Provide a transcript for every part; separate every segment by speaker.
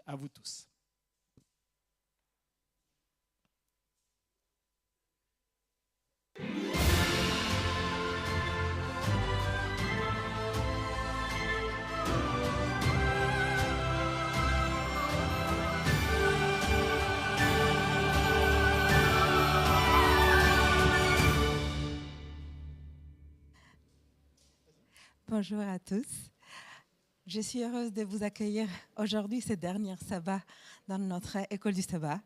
Speaker 1: À vous tous.
Speaker 2: Bonjour à tous. Je suis heureuse de vous accueillir aujourd'hui, ce dernier sabbat, dans notre école du sabbat.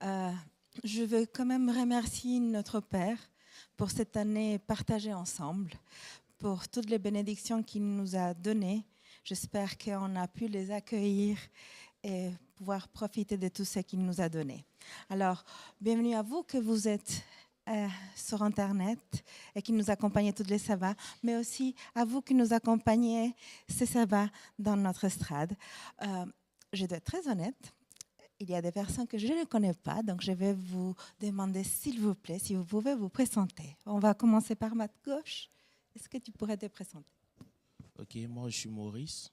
Speaker 2: Je veux quand même remercier notre Père pour cette année partagée ensemble, pour toutes les bénédictions qu'il nous a données. J'espère qu'on a pu les accueillir et pouvoir profiter de tout ce qu'il nous a donné. Alors, bienvenue à vous que vous êtes sur Internet et qui nous accompagnez tous les sabbats, mais aussi à vous qui nous accompagnez ces sabbats dans notre estrade. Je dois être très honnête, il y a des personnes que je ne connais pas, donc je vais vous demander, s'il vous plaît, si vous pouvez vous présenter. On va commencer par ma gauche. Est-ce que tu pourrais te présenter?
Speaker 3: Ok, moi je suis Maurice.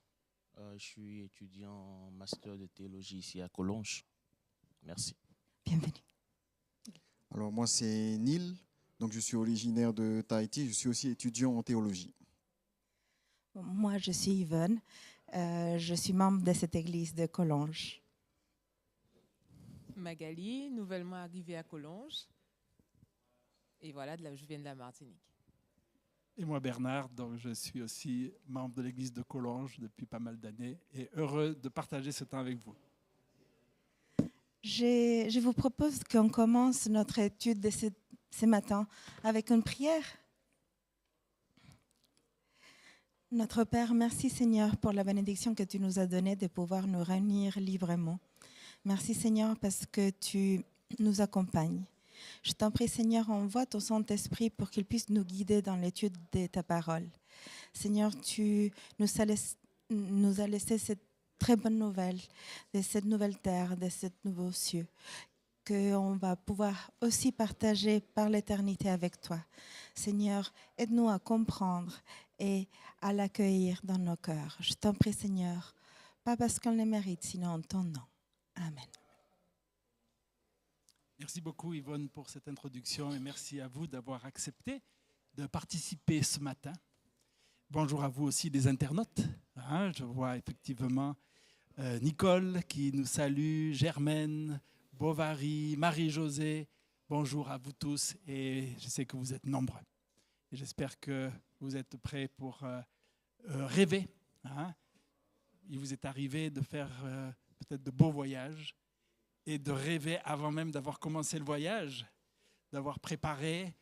Speaker 3: Je suis étudiant en master de théologie ici à Collonges. Merci.
Speaker 2: Bienvenue.
Speaker 4: Alors moi c'est Neil, donc je suis originaire de Tahiti, je suis aussi étudiant en théologie.
Speaker 2: Moi je suis Yvonne, je suis membre de cette église de Collonges.
Speaker 5: Magali, nouvellement arrivée à Collonges. Et voilà, je viens de la Martinique.
Speaker 1: Et moi Bernard, donc je suis aussi membre de l'église de Collonges depuis pas mal d'années et heureux de partager ce temps avec vous.
Speaker 2: Je vous propose qu'on commence notre étude de ce matin avec une prière. Notre Père, merci Seigneur pour la bénédiction que tu nous as donnée de pouvoir nous réunir librement. Merci Seigneur parce que tu nous accompagnes. Je t'en prie Seigneur, envoie ton Saint-Esprit pour qu'il puisse nous guider dans l'étude de ta parole. Seigneur, tu nous as laissé cette très bonne nouvelle de cette nouvelle terre, de ce nouveau cieux, qu'on va pouvoir aussi partager par l'éternité avec toi. Seigneur, aide-nous à comprendre et à l'accueillir dans nos cœurs. Je t'en prie, Seigneur, pas parce qu'on le mérite, sinon en ton nom. Amen.
Speaker 1: Merci beaucoup Yvonne pour cette introduction et merci à vous d'avoir accepté de participer ce matin. Bonjour à vous aussi les internautes. Je vois effectivement Nicole qui nous salue, Germaine, Bovary, Marie-Josée. Bonjour à vous tous et je sais que vous êtes nombreux. Et j'espère que vous êtes prêts pour rêver. Il vous est arrivé de faire peut-être de beaux voyages et de rêver avant même d'avoir commencé le voyage, d'avoir préparé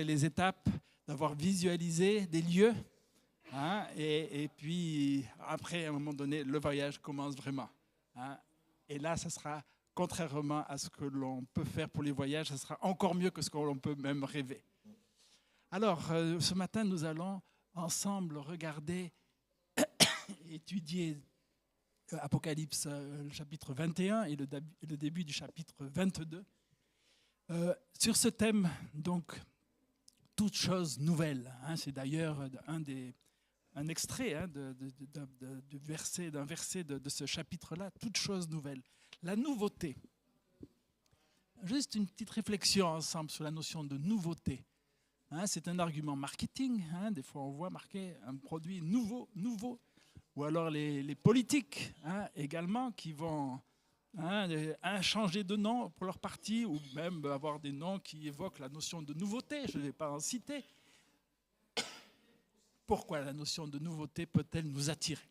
Speaker 1: les étapes, d'avoir visualisé des lieux. Et puis, après, à un moment donné, le voyage commence vraiment. Et là, ça sera, contrairement à ce que l'on peut faire pour les voyages, ça sera encore mieux que ce que l'on peut même rêver. Alors, ce matin, nous allons ensemble regarder, étudier Apocalypse, le chapitre 21 et le début du chapitre 22. Sur ce thème, donc, toute chose nouvelle. C'est d'ailleurs un extrait d'un verset de ce chapitre-là, toute chose nouvelle. La nouveauté. Juste une petite réflexion ensemble sur la notion de nouveauté. C'est un argument marketing. Des fois, on voit marquer un produit nouveau. Ou alors les politiques également qui vont changer de nom pour leur parti ou même avoir des noms qui évoquent la notion de nouveauté. Je ne vais pas en citer. Pourquoi la notion de nouveauté peut-elle nous attirer?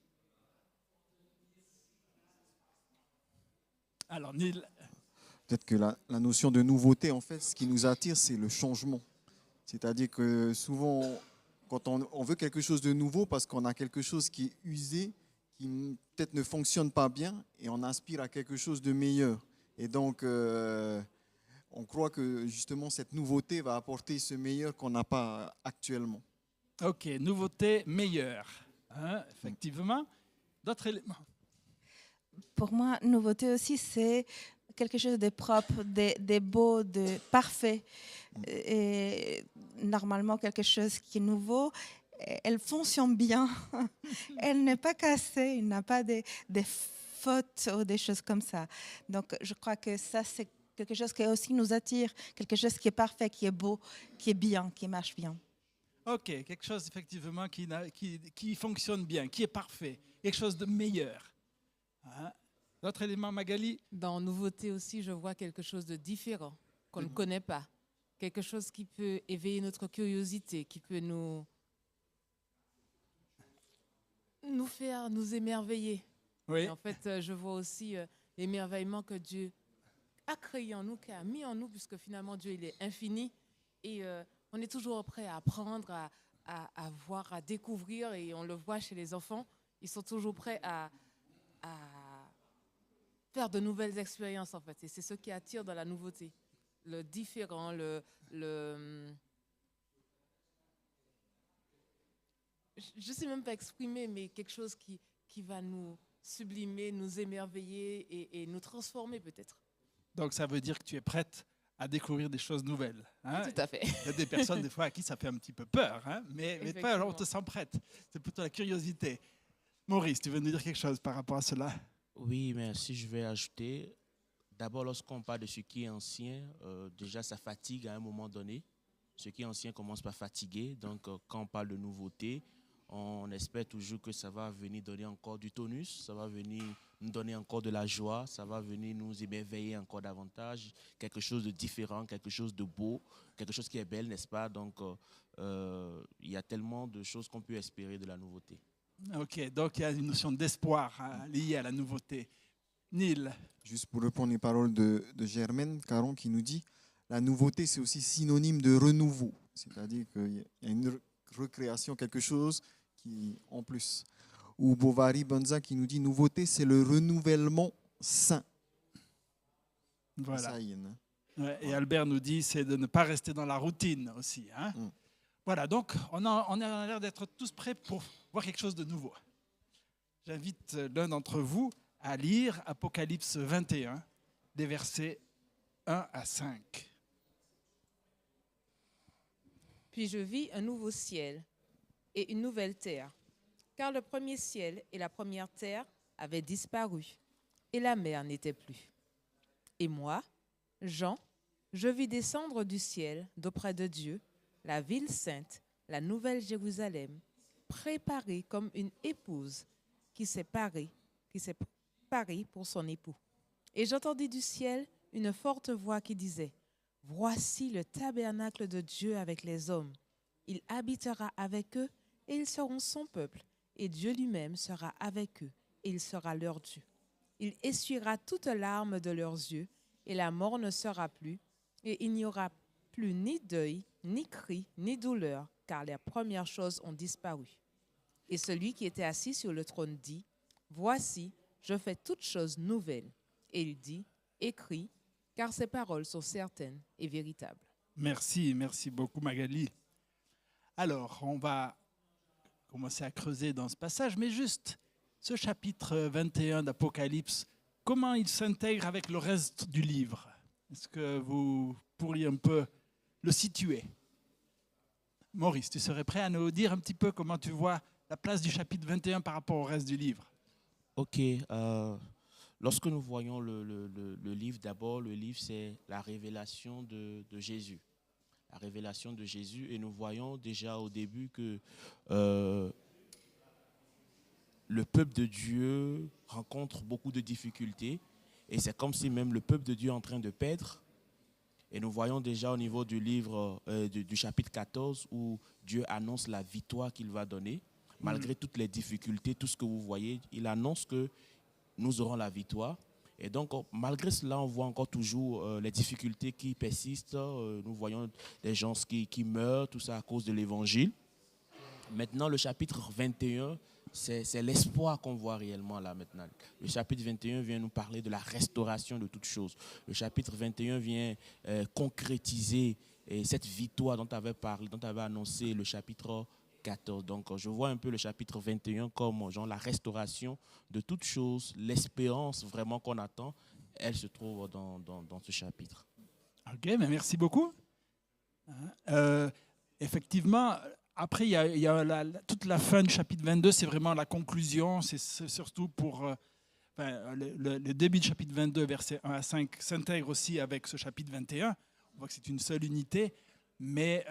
Speaker 1: Alors, Neil.
Speaker 4: Peut-être que la notion de nouveauté, en fait, ce qui nous attire, c'est le changement. C'est-à-dire que souvent, quand on veut quelque chose de nouveau, parce qu'on a quelque chose qui est usé, qui peut-être ne fonctionne pas bien, et on aspire à quelque chose de meilleur. Et donc, on croit que justement, cette nouveauté va apporter ce meilleur qu'on n'a pas actuellement.
Speaker 1: Ok, nouveauté meilleure. Effectivement. D'autres éléments?
Speaker 2: Pour moi, nouveauté aussi, c'est quelque chose de propre, de beau, de parfait. Et normalement, quelque chose qui est nouveau, elle fonctionne bien. Elle n'est pas cassée, elle n'a pas de fautes ou des choses comme ça. Donc, je crois que ça, c'est quelque chose qui aussi nous attire, quelque chose qui est parfait, qui est beau, qui est bien, qui marche bien.
Speaker 1: Ok, quelque chose effectivement qui fonctionne bien, qui est parfait, quelque chose de meilleur. Hein? D'autres éléments, Magali?
Speaker 5: Dans nouveauté aussi, je vois quelque chose de différent qu'on ne connaît pas. Quelque chose qui peut éveiller notre curiosité, qui peut nous faire nous émerveiller.
Speaker 1: Oui.
Speaker 5: Et en fait, je vois aussi l'émerveillement que Dieu a créé en nous, qui a mis en nous, puisque finalement Dieu il est infini. Et on est toujours prêt à apprendre, à voir, à découvrir. Et on le voit chez les enfants, ils sont toujours prêts à faire de nouvelles expériences, en fait. Et c'est ce qui attire dans la nouveauté. Le différent, je ne sais même pas exprimer, mais quelque chose qui va nous sublimer, nous émerveiller et nous transformer peut-être.
Speaker 1: Donc ça veut dire que tu es prête à découvrir des choses nouvelles. Hein?
Speaker 5: Tout à fait.
Speaker 1: Il y a des personnes des fois à qui ça fait un petit peu peur, hein? mais toi, alors, on te sent prête. C'est plutôt la curiosité. Maurice, tu veux nous dire quelque chose par rapport à cela?
Speaker 3: Oui, mais si je vais ajouter, d'abord lorsqu'on parle de ce qui est ancien, déjà ça fatigue à un moment donné. Ce qui est ancien commence par fatiguer. Donc quand on parle de nouveauté, on espère toujours que ça va venir donner encore du tonus, ça va venir nous donner encore de la joie, ça va venir nous émerveiller encore davantage, quelque chose de différent, quelque chose de beau, quelque chose qui est belle, n'est-ce pas? Donc il y a tellement de choses qu'on peut espérer de la nouveauté.
Speaker 1: Ok, donc il y a une notion d'espoir liée à la nouveauté. Neil?
Speaker 4: Juste pour reprendre les paroles de Germaine Caron qui nous dit la nouveauté, c'est aussi synonyme de renouveau. C'est-à-dire qu'il y a une recréation, quelque chose qui en plus. Ou Bovary Bonza qui nous dit nouveauté, c'est le renouvellement sain.
Speaker 1: Voilà.
Speaker 4: Ça y est, hein.
Speaker 1: Ouais, et Albert nous dit c'est de ne pas rester dans la routine aussi. Hein? Voilà, donc on a l'air d'être tous prêts pour voir quelque chose de nouveau. J'invite l'un d'entre vous à lire Apocalypse 21, des versets 1 à 5.
Speaker 5: Puis je vis un nouveau ciel et une nouvelle terre, car le premier ciel et la première terre avaient disparu, et la mer n'était plus. Et moi, Jean, je vis descendre du ciel, d'auprès de Dieu, la ville sainte, la nouvelle Jérusalem, préparée comme une épouse qui s'est parée pour son époux. Et j'entendis du ciel une forte voix qui disait, « Voici le tabernacle de Dieu avec les hommes. Il habitera avec eux et ils seront son peuple, et Dieu lui-même sera avec eux et il sera leur Dieu. Il essuiera toute larme de leurs yeux et la mort ne sera plus, et il n'y aura plus ni deuil, ni cri, ni douleur, car les premières choses ont disparu. » Et celui qui était assis sur le trône dit, « Voici, je fais toutes choses nouvelles. » Et il dit, « Écris, car ces paroles sont certaines et véritables. »
Speaker 1: Merci beaucoup Magali. Alors, on va commencer à creuser dans ce passage, mais juste ce chapitre 21 d'Apocalypse, comment il s'intègre avec le reste du livre? Est-ce que vous pourriez un peu le situer? Maurice, tu serais prêt à nous dire un petit peu comment tu vois la place du chapitre 21 par rapport au reste du livre?
Speaker 3: Ok, lorsque nous voyons le livre, d'abord, le livre, c'est la révélation de Jésus. La révélation de Jésus, et nous voyons déjà au début que le peuple de Dieu rencontre beaucoup de difficultés, et c'est comme si même le peuple de Dieu est en train de perdre. Et nous voyons déjà au niveau du livre, du chapitre 14, où Dieu annonce la victoire qu'il va donner. Malgré toutes les difficultés, tout ce que vous voyez, il annonce que nous aurons la victoire. Et donc, malgré cela, on voit encore toujours les difficultés qui persistent. Nous voyons des gens qui meurent, tout ça à cause de l'évangile. Maintenant, le chapitre 21, c'est l'espoir qu'on voit réellement là maintenant. Le chapitre 21 vient nous parler de la restauration de toutes choses. Le chapitre 21 vient concrétiser cette victoire dont tu avais parlé, dont tu avais annoncé le chapitre 14. Donc, je vois un peu le chapitre 21 comme genre, la restauration de toutes choses, l'espérance vraiment qu'on attend, elle se trouve dans ce chapitre.
Speaker 1: Ok, mais merci beaucoup. Effectivement, après, il y a toute la fin du chapitre 22, c'est vraiment la conclusion, c'est surtout pour enfin, le début du chapitre 22, versets 1 à 5, s'intègre aussi avec ce chapitre 21. On voit que c'est une seule unité, mais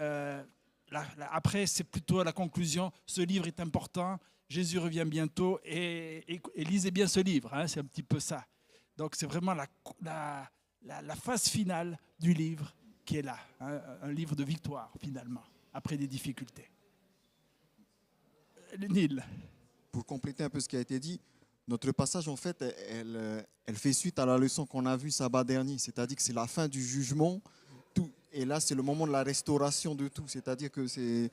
Speaker 1: après, c'est plutôt la conclusion. Ce livre est important, Jésus revient bientôt, et lisez bien ce livre, hein, c'est un petit peu ça. Donc c'est vraiment la phase finale du livre qui est là, hein, un livre de victoire finalement, après des difficultés. Neil.
Speaker 4: Pour compléter un peu ce qui a été dit, notre passage, en fait, elle fait suite à la leçon qu'on a vue sabbat dernier, c'est-à-dire que c'est la fin du jugement, tout, et là, c'est le moment de la restauration de tout, c'est-à-dire que c'est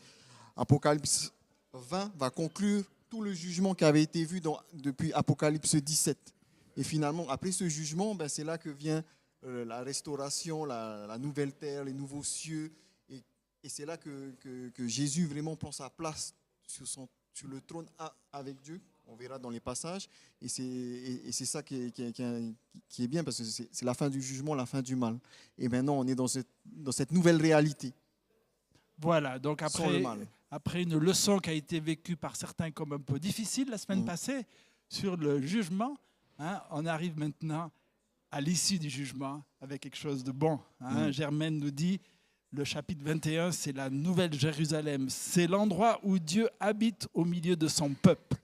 Speaker 4: Apocalypse 20 va conclure tout le jugement qui avait été vu depuis Apocalypse 17. Et finalement, après ce jugement, ben, c'est là que vient la restauration, la nouvelle terre, les nouveaux cieux, et c'est là que Jésus vraiment prend sa place sur le trône avec Dieu. On verra dans les passages. Et c'est ça qui est bien, parce que c'est la fin du jugement, la fin du mal. Et maintenant, on est dans cette nouvelle réalité.
Speaker 1: Voilà, donc après une leçon qui a été vécue par certains comme un peu difficile la semaine passée sur le jugement, hein, on arrive maintenant à l'issue du jugement avec quelque chose de bon. Hein. Germaine nous dit, le chapitre 21, c'est la nouvelle Jérusalem. C'est l'endroit où Dieu habite au milieu de son peuple.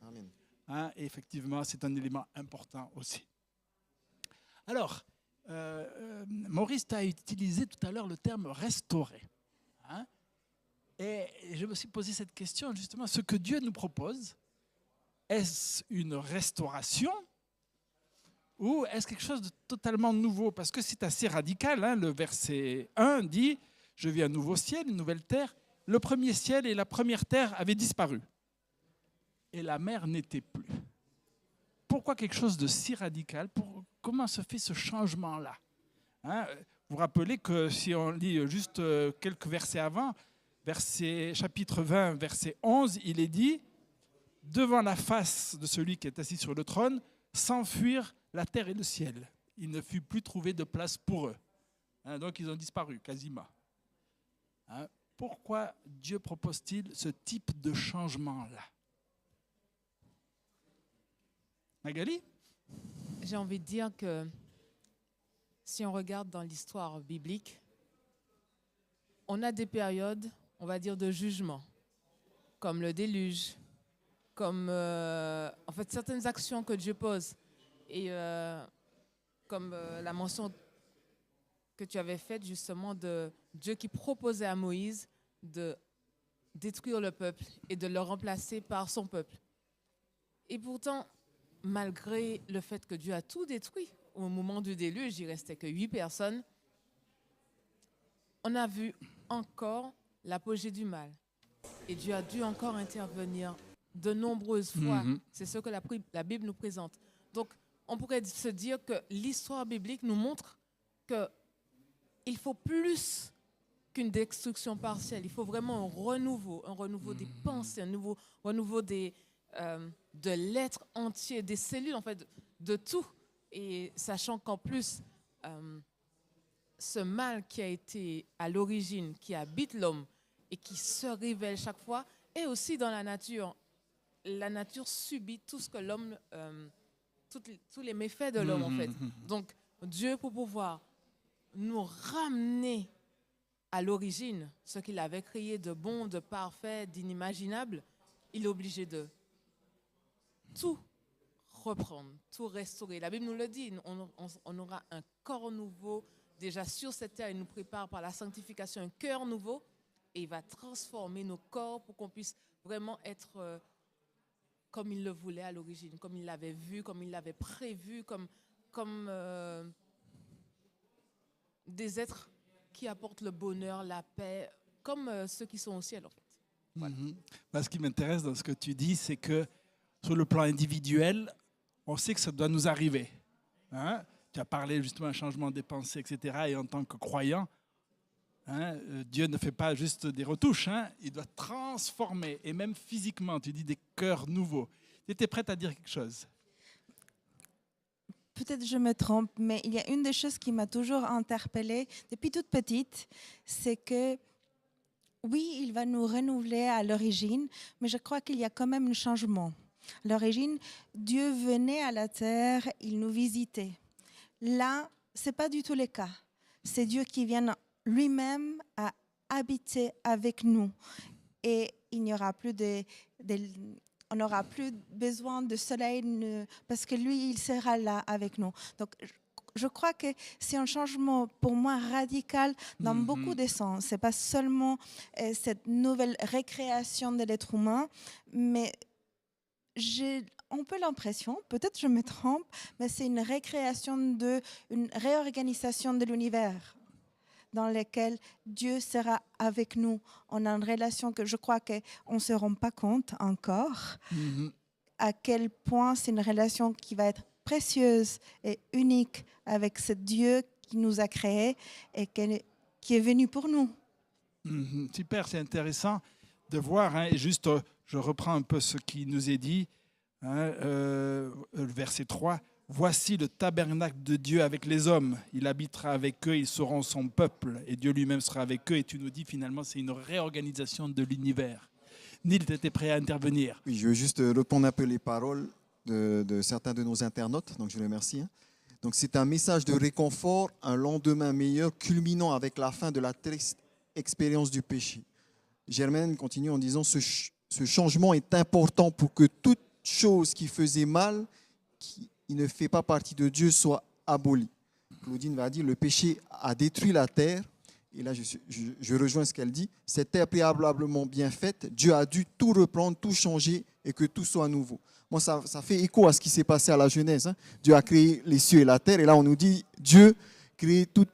Speaker 1: Hein, et effectivement, c'est un élément important aussi. Alors, Maurice a utilisé tout à l'heure le terme « restaurer ». Hein, et je me suis posé cette question, justement, ce que Dieu nous propose, est-ce une restauration ou est-ce quelque chose de totalement nouveau? Parce que c'est assez radical. Hein, le verset 1 dit « Je vis un nouveau ciel, une nouvelle terre. Le premier ciel et la première terre avaient disparu. Et la mer n'était plus. » Pourquoi quelque chose de si radical? Comment se fait ce changement-là? Hein, vous vous rappelez que si on lit juste quelques versets avant, chapitre 20, verset 11, il est dit « Devant la face de celui qui est assis sur le trône, s'enfuir la terre et le ciel. Il ne fut plus trouvé de place pour eux. » Hein, donc ils ont disparu quasiment. Hein, pourquoi Dieu propose-t-il ce type de changement-là? Magali?
Speaker 5: J'ai envie de dire que si on regarde dans l'histoire biblique, on a des périodes, on va dire, de jugement, comme le déluge, comme en fait certaines actions que Dieu pose, et comme la mention que tu avais faite justement de Dieu qui proposait à Moïse de détruire le peuple et de le remplacer par son peuple. Et pourtant, malgré le fait que Dieu a tout détruit, au moment du déluge, il ne restait que 8 personnes, on a vu encore l'apogée du mal. Et Dieu a dû encore intervenir de nombreuses fois. C'est ce que la Bible nous présente. Donc, on pourrait se dire que l'histoire biblique nous montre qu'il faut plus qu'une destruction partielle. Il faut vraiment un renouveau des pensées, un renouveau de l'être entier, des cellules, en fait, de tout. Et sachant qu'en plus, ce mal qui a été à l'origine, qui habite l'homme et qui se révèle chaque fois, est aussi dans la nature. La nature subit tout ce que l'homme, tous les méfaits de l'homme, en fait. Donc, Dieu, pour pouvoir nous ramener à l'origine, ce qu'il avait créé de bon, de parfait, d'inimaginable, il est obligé de tout reprendre, tout restaurer. La Bible nous le dit, on aura un corps nouveau. Déjà sur cette terre, il nous prépare par la sanctification un cœur nouveau et il va transformer nos corps pour qu'on puisse vraiment être comme il le voulait à l'origine, comme il l'avait vu, comme il l'avait prévu, comme des êtres qui apportent le bonheur, la paix, comme ceux qui sont au ciel, en fait. Voilà.
Speaker 1: Ce qui m'intéresse dans ce que tu dis, c'est que sur le plan individuel, on sait que ça doit nous arriver. Hein? Tu as parlé justement d'un changement des pensées, etc. Et en tant que croyant, hein, Dieu ne fait pas juste des retouches. Hein? Il doit transformer, et même physiquement, tu dis des cœurs nouveaux. Tu étais prête à dire quelque chose?
Speaker 2: Peut-être je me trompe, mais il y a une des choses qui m'a toujours interpellée depuis toute petite, c'est que oui, il va nous renouveler à l'origine, mais je crois qu'il y a quand même un changement. À l'origine, Dieu venait à la terre, il nous visitait. Là, ce n'est pas du tout le cas. C'est Dieu qui vient lui-même à habiter avec nous. Et il n'y aura plus on n'aura plus besoin de soleil parce que lui, il sera là avec nous. Donc, je crois que c'est un changement pour moi radical dans beaucoup de sens. Ce n'est pas seulement cette nouvelle récréation de l'être humain, mais j'ai un peu l'impression, peut-être je me trompe, mais c'est une récréation, une réorganisation de l'univers dans lequel Dieu sera avec nous. On a une relation que je crois qu'on ne se rend pas compte encore, à quel point c'est une relation qui va être précieuse et unique avec ce Dieu qui nous a créés et qui est venu pour nous.
Speaker 1: Super, c'est intéressant de voir. Et juste, je reprends un peu ce qui nous est dit, le verset 3. Voici le tabernacle de Dieu avec les hommes. Il habitera avec eux, ils seront son peuple et Dieu lui-même sera avec eux. Et tu nous dis finalement, c'est une réorganisation de l'univers. Nils, tu étais prêt à intervenir.
Speaker 4: Oui, je veux juste répondre un peu les paroles de certains de nos internautes, donc je les remercie. Donc c'est un message de réconfort, un lendemain meilleur, culminant avec la fin de la triste expérience du péché. Germaine continue en disant ce changement est important pour que toute chose qui faisait mal, qui ne fait pas partie de Dieu, soit abolie. Claudine va dire le péché a détruit la terre. Et là, je rejoins ce qu'elle dit. Cette terre préalablement bien faite, Dieu a dû tout reprendre, tout changer et que tout soit nouveau. Moi, ça fait écho à ce qui s'est passé à la Genèse. Dieu a créé les cieux et la terre. Et là, on nous dit Dieu crée toute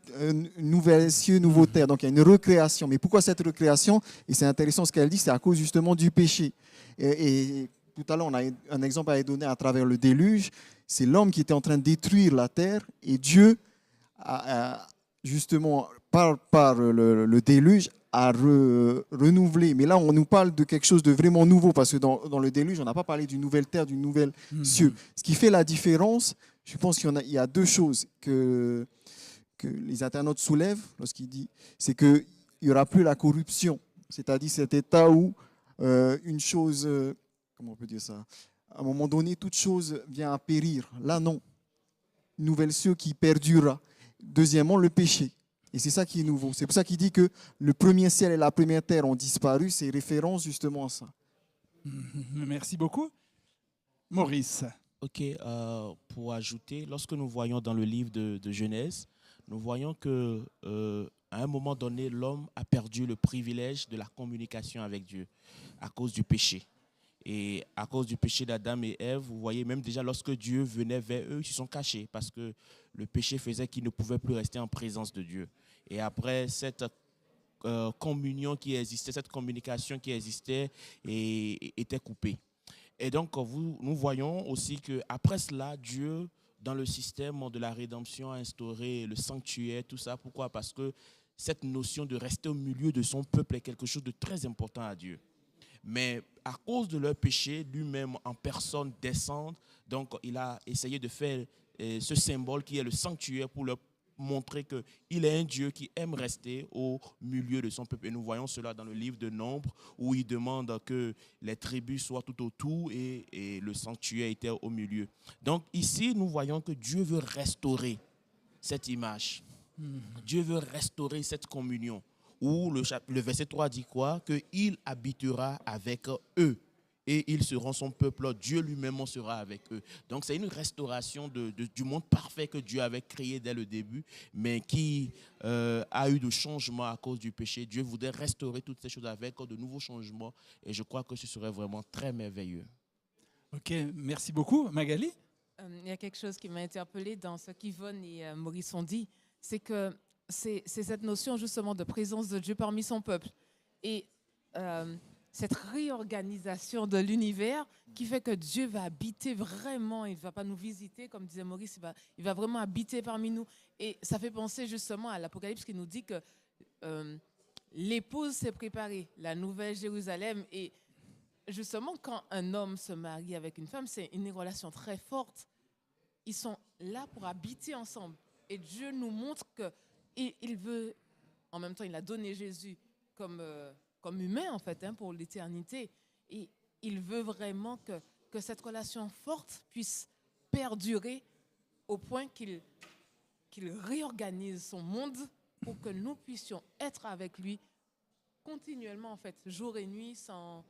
Speaker 4: nouvelle cieux, nouveau terre. Donc, il y a une recréation. Mais pourquoi cette recréation? Et c'est intéressant ce qu'elle dit, c'est à cause justement du péché. Et tout à l'heure, on a un exemple à donner à travers le déluge. C'est l'homme qui était en train de détruire la terre et Dieu justement, par le déluge, a renouvelé. Mais là, on nous parle de quelque chose de vraiment nouveau, parce que dans le déluge, on n'a pas parlé d'une nouvelle terre, d'une nouvelle cieux. Ce qui fait la différence, je pense qu'il y a deux choses que les internautes soulèvent lorsqu'ils disent, c'est qu'il n'y aura plus la corruption, c'est-à-dire cet état où une chose, comment on peut dire ça, à un moment donné, toute chose vient à périr. Là, non. Une nouvelle cieux qui perdurera. Deuxièmement, le péché. Et c'est ça qui est nouveau. C'est pour ça qu'il dit que le premier ciel et la première terre ont disparu. C'est référence justement à ça.
Speaker 1: Merci beaucoup. Maurice.
Speaker 3: Ok, pour ajouter, lorsque nous voyons dans le livre de Genèse, nous voyons que à un moment donné, l'homme a perdu le privilège de la communication avec Dieu à cause du péché. Et à cause du péché d'Adam et Ève, vous voyez, même déjà lorsque Dieu venait vers eux, ils se sont cachés parce que le péché faisait qu'ils ne pouvaient plus rester en présence de Dieu. Et après, cette communion qui existait, cette communication qui existait était coupée. Et donc, nous voyons aussi qu'après cela, Dieu, dans le système de la rédemption, a instauré le sanctuaire, tout ça. Pourquoi? Parce que cette notion de rester au milieu de son peuple est quelque chose de très important à Dieu. Mais à cause de leur péché, lui-même en personne descend. Donc, il a essayé de faire ce symbole qui est le sanctuaire pour leur montrer qu'il est un Dieu qui aime rester au milieu de son peuple. Et nous voyons cela dans le livre de Nombre où il demande que les tribus soient tout autour et le sanctuaire était au milieu. Donc ici, nous voyons que Dieu veut restaurer cette image. Dieu veut restaurer cette communion. Où le verset 3 dit quoi? Qu'il habitera avec eux et ils seront son peuple. Dieu lui-même sera avec eux. Donc c'est une restauration du monde parfait que Dieu avait créé dès le début, mais qui a eu de changements à cause du péché. Dieu voudrait restaurer toutes ces choses avec de nouveaux changements et je crois que ce serait vraiment très merveilleux.
Speaker 1: Ok, merci beaucoup. Magali?
Speaker 5: Il y a quelque chose qui m'a interpellée dans ce qu'Yvonne et Maurice ont dit, c'est que c'est cette notion justement de présence de Dieu parmi son peuple. Et cette réorganisation de l'univers qui fait que Dieu va habiter vraiment, il ne va pas nous visiter, comme disait Maurice, il va vraiment habiter parmi nous. Et ça fait penser justement à l'Apocalypse qui nous dit que l'épouse s'est préparée, la nouvelle Jérusalem. Et justement, quand un homme se marie avec une femme, c'est une relation très forte. Ils sont là pour habiter ensemble. Et Dieu nous montre qu'il veut, en même temps, il a donné Jésus comme humain, en fait, pour l'éternité. Et il veut vraiment que que cette relation forte puisse perdurer au point qu'il réorganise son monde pour que nous puissions être avec lui continuellement, en fait, jour et nuit, sans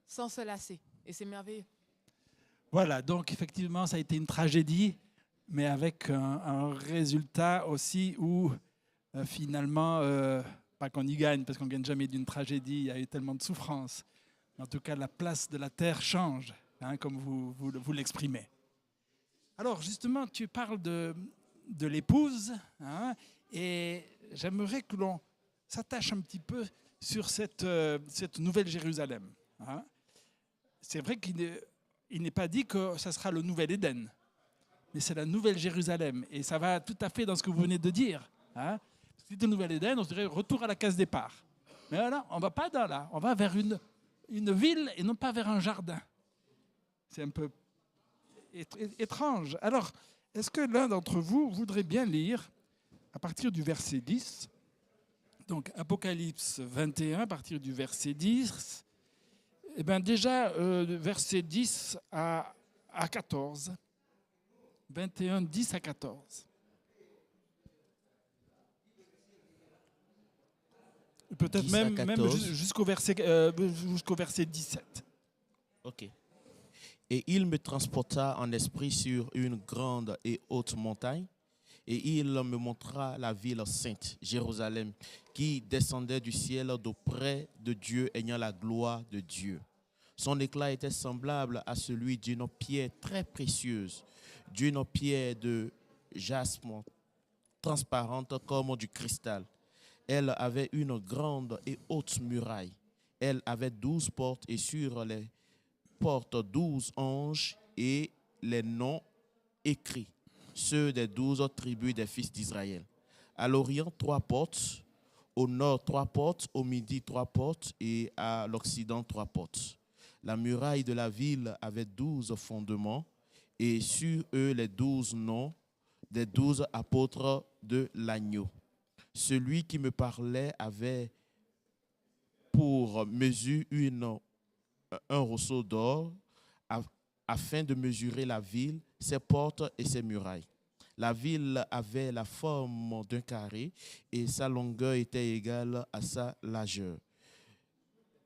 Speaker 5: se lasser. Et c'est merveilleux.
Speaker 1: Voilà, donc effectivement, ça a été une tragédie, mais avec un résultat aussi où finalement, pas qu'on y gagne, parce qu'on ne gagne jamais d'une tragédie, il y a eu tellement de souffrance. En tout cas, la place de la terre change, comme vous l'exprimez. Alors justement, tu parles de l'épouse, et j'aimerais que l'on s'attache un petit peu sur cette nouvelle Jérusalem. C'est vrai qu'il n'est pas dit que ça sera le nouvel Éden, mais c'est la nouvelle Jérusalem. Et ça va tout à fait dans ce que vous venez de dire. Si c'était le nouvel Éden, on se dirait retour à la case départ. Mais là, on ne va pas là. On va vers une ville et non pas vers un jardin. C'est un peu étrange. Alors, est-ce que l'un d'entre vous voudrait bien lire à partir du verset 10, donc Apocalypse 21, à partir du verset 10, eh bien déjà, verset 10 à 14, 21, 10 à 14. Peut-être même jusqu'au verset 17.
Speaker 3: Ok. Et il me transporta en esprit sur une grande et haute montagne, et il me montra la ville sainte, Jérusalem, qui descendait du ciel d'auprès de Dieu, ayant la gloire de Dieu. Son éclat était semblable à celui d'une pierre très précieuse, d'une pierre de jaspe transparente comme du cristal. Elle avait une grande et haute muraille. Elle avait 12 portes, et sur les porte 12 anges et les noms écrits, ceux des 12 tribus des fils d'Israël. À l'Orient, 3 portes, au nord, 3 portes, au midi, 3 portes, et à l'Occident, 3 portes. La muraille de la ville avait 12 fondements, et sur eux les 12 noms des 12 apôtres de l'agneau. Celui qui me parlait avait pour mesure un roseau d'or afin de mesurer la ville, ses portes et ses murailles. La ville avait la forme d'un carré et sa longueur était égale à sa largeur.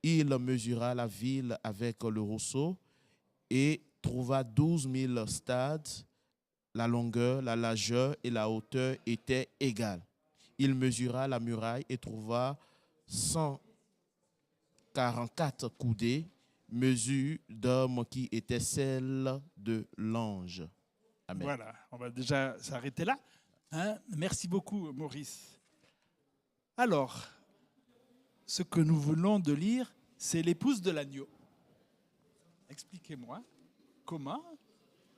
Speaker 3: Il mesura la ville avec le roseau et trouva 12 000 stades. La longueur, la largeur et la hauteur étaient égales. Il mesura la muraille et trouva 144 coudées, mesure d'homme qui était celle de l'ange. Amen.
Speaker 1: Voilà, on va déjà s'arrêter là. Merci beaucoup, Maurice. Alors, ce que nous venons de lire, c'est l'épouse de l'agneau. Expliquez-moi comment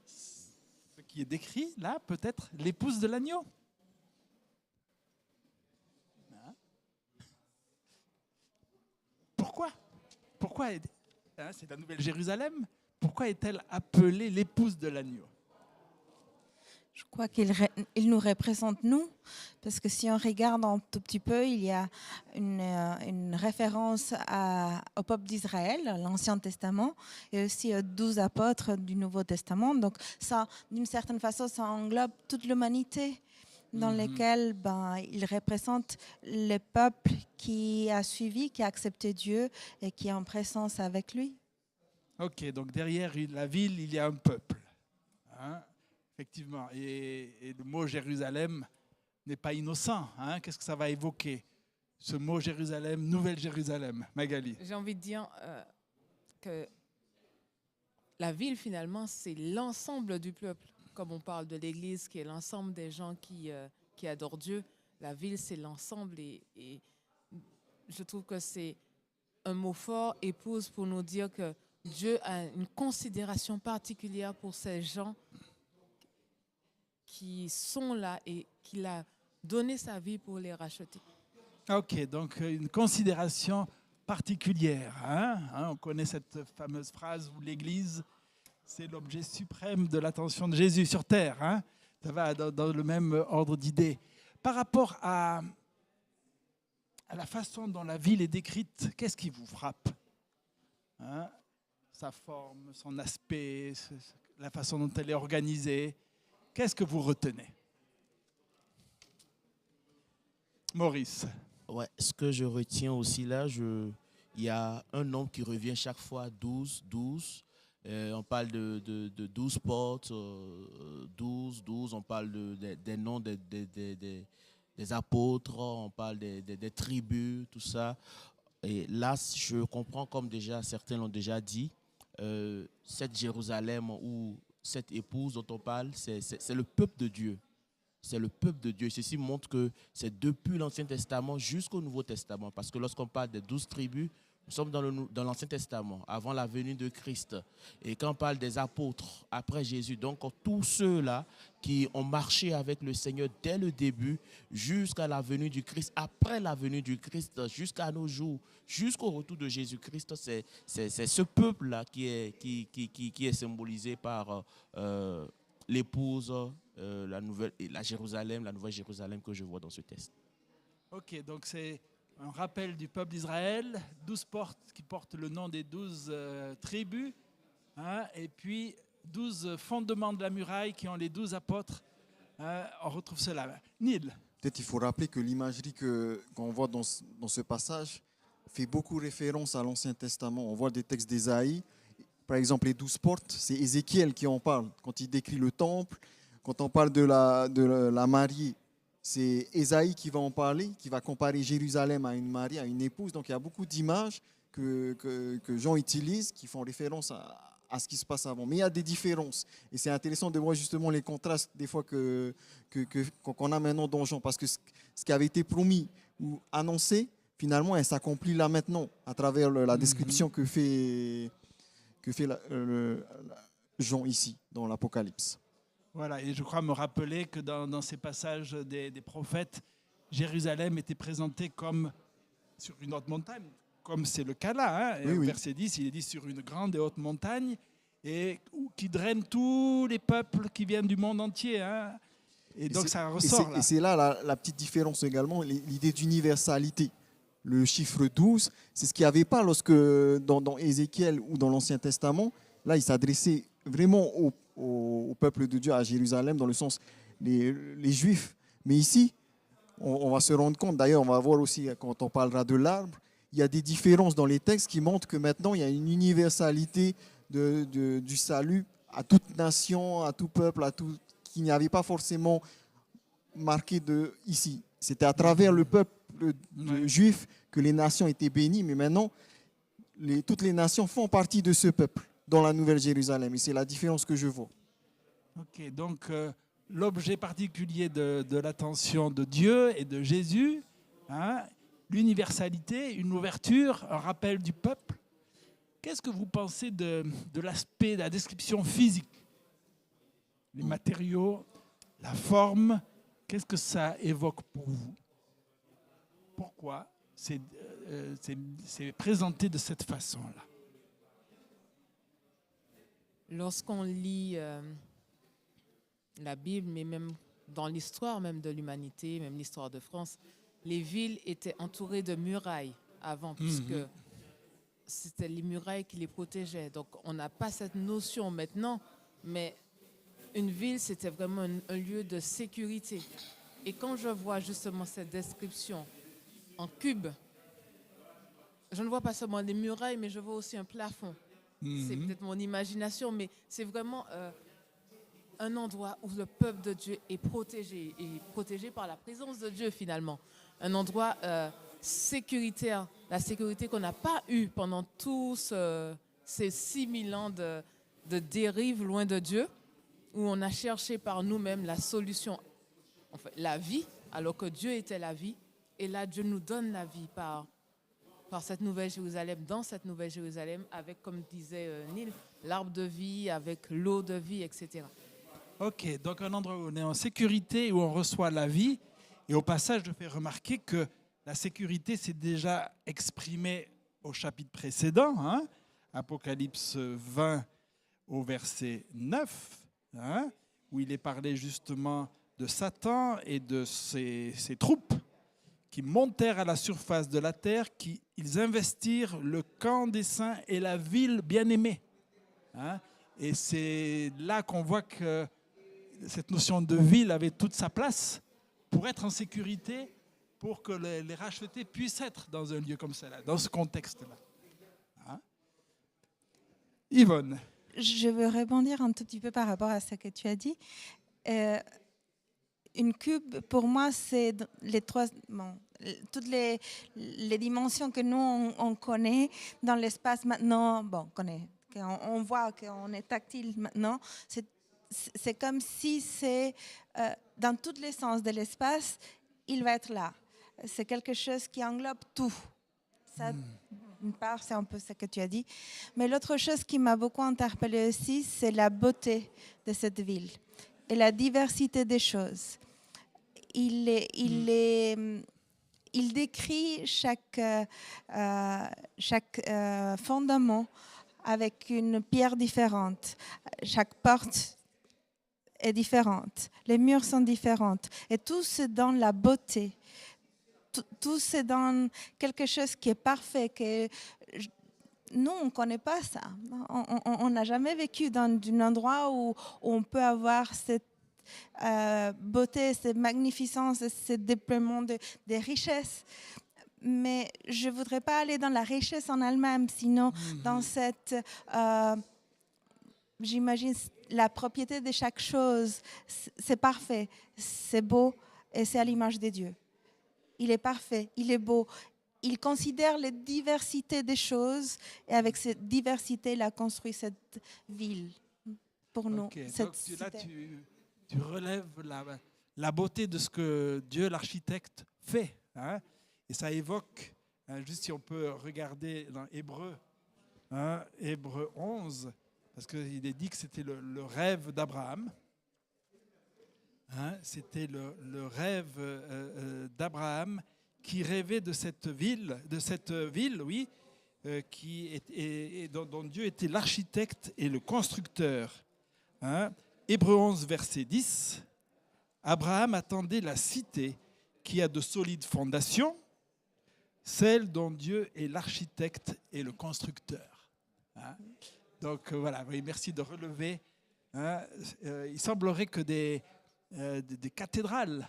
Speaker 1: ce qui est décrit là peut être l'épouse de l'agneau. Pourquoi c'est la nouvelle Jérusalem. Pourquoi est-elle appelée l'épouse de l'agneau?
Speaker 2: Je crois qu'il nous représente nous, parce que si on regarde un tout petit peu, il y a une référence au peuple d'Israël, l'Ancien Testament, et aussi aux 12 apôtres du Nouveau Testament. Donc ça, d'une certaine façon, ça englobe toute l'humanité dans lesquelles il représente le peuple qui a suivi, qui a accepté Dieu et qui est en présence avec lui.
Speaker 1: Ok, donc derrière la ville, il y a un peuple. Effectivement. Et le mot Jérusalem n'est pas innocent. Qu'est-ce que ça va évoquer? Ce mot Jérusalem, Nouvelle Jérusalem. Magali.
Speaker 5: J'ai envie de dire que la ville, finalement, c'est l'ensemble du peuple. Comme on parle de l'Église, qui est l'ensemble des gens qui adorent Dieu, la ville, c'est l'ensemble. Et je trouve que c'est un mot fort, épouse, pour nous dire que Dieu a une considération particulière pour ces gens qui sont là et qu'il a donné sa vie pour les racheter.
Speaker 1: Ok, donc une considération particulière. On connaît cette fameuse phrase où l'Église, c'est l'objet suprême de l'attention de Jésus sur terre. Ça va dans le même ordre d'idées. Par rapport à la façon dont la ville est décrite, qu'est-ce qui vous frappe? sa forme, son aspect, la façon dont elle est organisée. Qu'est-ce que vous retenez? Maurice.
Speaker 3: Ouais, ce que je retiens aussi là, il y a un nombre qui revient chaque fois, 12, 12. On parle de 12 portes, 12, 12. On parle des noms des apôtres, on parle des tribus, tout ça. Et là, je comprends, comme déjà certains l'ont déjà dit, cette Jérusalem ou cette épouse dont on parle, c'est le peuple de Dieu. C'est le peuple de Dieu. Ceci montre que c'est depuis l'Ancien Testament jusqu'au Nouveau Testament. Parce que lorsqu'on parle des 12 tribus, nous sommes dans l'Ancien Testament, avant la venue de Christ. Et quand on parle des apôtres, après Jésus, donc tous ceux-là qui ont marché avec le Seigneur dès le début, jusqu'à la venue du Christ, après la venue du Christ, jusqu'à nos jours, jusqu'au retour de Jésus-Christ, c'est ce peuple-là qui est symbolisé par l'épouse, la nouvelle Jérusalem que je vois dans ce texte.
Speaker 1: Ok, donc c'est un rappel du peuple d'Israël, 12 portes qui portent le nom des 12 tribus, hein, et puis 12 fondements de la muraille qui ont les 12 apôtres. On retrouve cela. Neil.
Speaker 4: Peut-être il faut rappeler que l'imagerie qu'on voit dans ce passage fait beaucoup référence à l'Ancien Testament. On voit des textes d'Ésaïe. Par exemple, les 12 portes, c'est Ézéchiel qui en parle. Quand il décrit le temple, quand on parle de la mariée, c'est Ésaïe qui va en parler, qui va comparer Jérusalem à une mariée, à une épouse. Donc il y a beaucoup d'images que Jean utilise qui font référence à ce qui se passe avant. Mais il y a des différences. Et c'est intéressant de voir justement les contrastes des fois qu'on a maintenant dans Jean. Parce que ce qui avait été promis ou annoncé, finalement, elle s'accomplit là maintenant à travers la description que fait Jean ici, dans l'Apocalypse.
Speaker 1: Voilà, et je crois me rappeler que dans ces passages des prophètes, Jérusalem était présentée comme sur une haute montagne, comme c'est le cas là. Hein. Et
Speaker 4: oui.
Speaker 1: Verset 10, il est dit sur une grande et haute montagne, et qui draine tous les peuples qui viennent du monde entier. Hein. Et donc ça ressort là.
Speaker 4: Et c'est là la petite différence également, l'idée d'universalité. Le chiffre 12, c'est ce qu'il n'y avait pas lorsque dans Ézéchiel ou dans l'Ancien Testament, là il s'adressait vraiment au peuple de Dieu à Jérusalem, dans le sens les Juifs. Mais ici, on va se rendre compte, d'ailleurs on va voir aussi quand on parlera de l'arbre, il y a des différences dans les textes qui montrent que maintenant il y a une universalité du salut à toute nation, à tout peuple, qui n'y avait pas forcément marqué ici. C'était à travers le peuple juif que les nations étaient bénies, mais maintenant toutes les nations font partie de ce peuple dans la Nouvelle Jérusalem. Et c'est la différence que je vois.
Speaker 1: Ok, donc l'objet particulier de l'attention de Dieu et de Jésus, hein, l'universalité, une ouverture, un rappel du peuple. Qu'est-ce que vous pensez de l'aspect, de la description physique? Les matériaux, la forme, qu'est-ce que ça évoque pour vous? Pourquoi c'est présenté de cette façon-là?
Speaker 5: Lorsqu'on lit la Bible, mais même dans l'histoire même de l'humanité, même l'histoire de France, les villes étaient entourées de murailles avant, puisque c'était les murailles qui les protégeaient. Donc on n'a pas cette notion maintenant, mais une ville, c'était vraiment un lieu de sécurité. Et quand je vois justement cette description en cube, je ne vois pas seulement des murailles, mais je vois aussi un plafond. C'est peut-être mon imagination, mais c'est vraiment un endroit où le peuple de Dieu est protégé par la présence de Dieu finalement. Un endroit sécuritaire, la sécurité qu'on n'a pas eue pendant tous ces 6000 ans de dérive loin de Dieu, où on a cherché par nous-mêmes la solution, en fait, la vie, alors que Dieu était la vie. Et là, Dieu nous donne la vie par cette nouvelle Jérusalem, dans cette nouvelle Jérusalem, avec, comme disait Neil, l'arbre de vie, avec l'eau de vie, etc.
Speaker 1: Ok, donc un endroit où on est en sécurité, où on reçoit la vie. Et au passage, je fais remarquer que la sécurité s'est déjà exprimée au chapitre précédent, hein, Apocalypse 20 au verset 9, hein, où il est parlé justement de Satan et de ses troupes qui montèrent à la surface de la terre, ils investirent le camp des saints et la ville bien-aimée. hein. Et c'est là qu'on voit que cette notion de ville avait toute sa place pour être en sécurité, pour que les rachetés puissent être dans un lieu comme cela, dans ce contexte-là. Hein? Yvonne.
Speaker 2: Je veux rebondir un tout petit peu par rapport à ce que tu as dit. Une cube, pour moi, c'est toutes les dimensions que nous, on connaît dans l'espace maintenant. Bon, on voit qu'on est tactile maintenant. C'est comme si c'est dans tous les sens de l'espace, il va être là. C'est quelque chose qui englobe tout. Ça, d'une part, c'est un peu ce que tu as dit. Mais l'autre chose qui m'a beaucoup interpellée aussi, c'est la beauté de cette ville et la diversité des choses. Il décrit chaque fondement avec une pierre différente. Chaque porte est différente. Les murs sont différents. Et tout c'est dans la beauté. Tout c'est dans quelque chose qui est parfait. Nous, on ne connaît pas ça. On n'a jamais vécu dans un endroit où on peut avoir cette beauté, cette magnificence, ce déploiement des richesses. Mais je ne voudrais pas aller dans la richesse en elle-même, sinon dans cette... j'imagine la propriété de chaque chose. C'est parfait, c'est beau et c'est à l'image de Dieu. Il est parfait, il est beau. Il considère les diversités des choses et avec cette diversité, il a construit cette ville pour nous.
Speaker 1: Okay. Donc, là, tu relèves la beauté de ce que Dieu, l'architecte, fait. Hein? Et ça évoque, juste si on peut regarder dans Hébreux, Hébreux 11, parce qu'il est dit que c'était le rêve d'Abraham. Hein? C'était le rêve d'Abraham qui rêvait de cette ville, oui, dont Dieu était l'architecte et le constructeur. Hein? Hébreux 11, verset 10, Abraham attendait la cité qui a de solides fondations, celle dont Dieu est l'architecte et le constructeur. Hein? Donc voilà, oui, merci de relever. Hein? Il semblerait que des cathédrales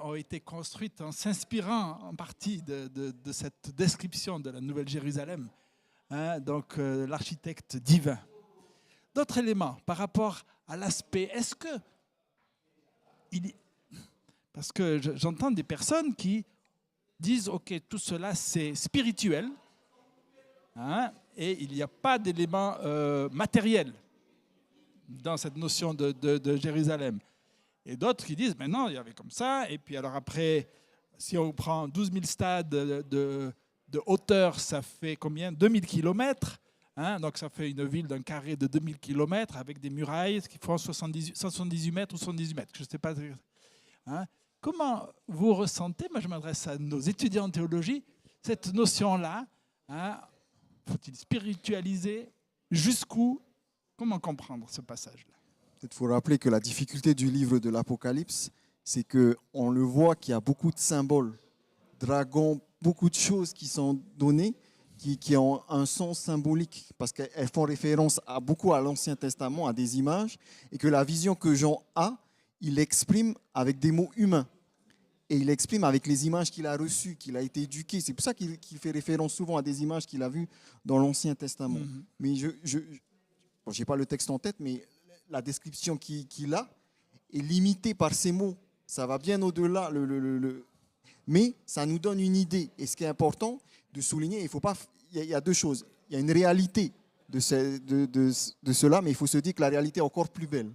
Speaker 1: ont été construites en s'inspirant en partie de cette description de la Nouvelle Jérusalem. Hein? Donc l'architecte divin. D'autres éléments par rapport à l'aspect, parce que j'entends des personnes qui disent, ok, tout cela c'est spirituel, hein, et il n'y a pas d'élément matériel dans cette notion de Jérusalem. Et d'autres qui disent, mais non, il y avait comme ça, et puis alors après, si on prend 12 000 stades de hauteur, ça fait combien? 2000 kilomètres. Hein, donc ça fait une ville d'un carré de 2000 km avec des murailles qui font 178 mètres ou 78 mètres. Je ne sais pas. Hein. Comment vous ressentez, moi je m'adresse à nos étudiants en théologie, cette notion-là, hein, faut-il spiritualiser? Jusqu'où? Comment comprendre ce passage-là?
Speaker 4: Il faut rappeler que la difficulté du livre de l'Apocalypse, c'est qu'on le voit qu'il y a beaucoup de symboles, dragons, beaucoup de choses qui sont données, qui ont un sens symbolique, parce qu'elles font référence beaucoup à l'Ancien Testament, à des images, et que la vision que Jean a, il l'exprime avec des mots humains. Et il l'exprime avec les images qu'il a reçues, qu'il a été éduqué. C'est pour ça qu'il fait référence souvent à des images qu'il a vues dans l'Ancien Testament. Mais bon, je n'ai pas le texte en tête, mais la description qu'il a est limitée par ces mots. Ça va bien au-delà. Mais ça nous donne une idée. Et ce qui est important de souligner, il y a deux choses. Il y a une réalité de cela, mais il faut se dire que la réalité est encore plus belle.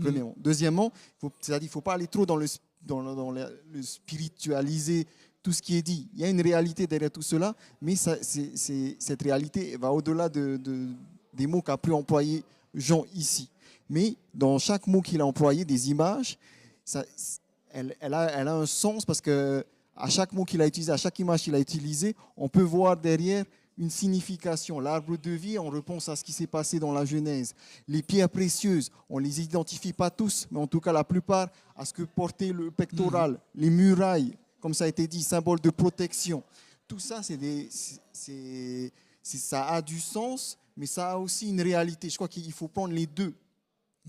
Speaker 4: Premièrement. Deuxièmement, c'est-à-dire qu'il ne faut pas aller trop dans le spiritualiser tout ce qui est dit. Il y a une réalité derrière tout cela, mais cette réalité va au-delà des mots qu'a pu employer Jean ici. Mais dans chaque mot qu'il a employé, des images, elle a un sens, parce que à chaque mot qu'il a utilisé, à chaque image qu'il a utilisée, on peut voir derrière une signification. L'arbre de vie, on repense à ce qui s'est passé dans la Genèse. Les pierres précieuses, on ne les identifie pas tous, mais en tout cas la plupart, à ce que portait le pectoral. Les murailles, comme ça a été dit, symbole de protection. Tout ça, ça a du sens, mais ça a aussi une réalité. Je crois qu'il faut prendre les deux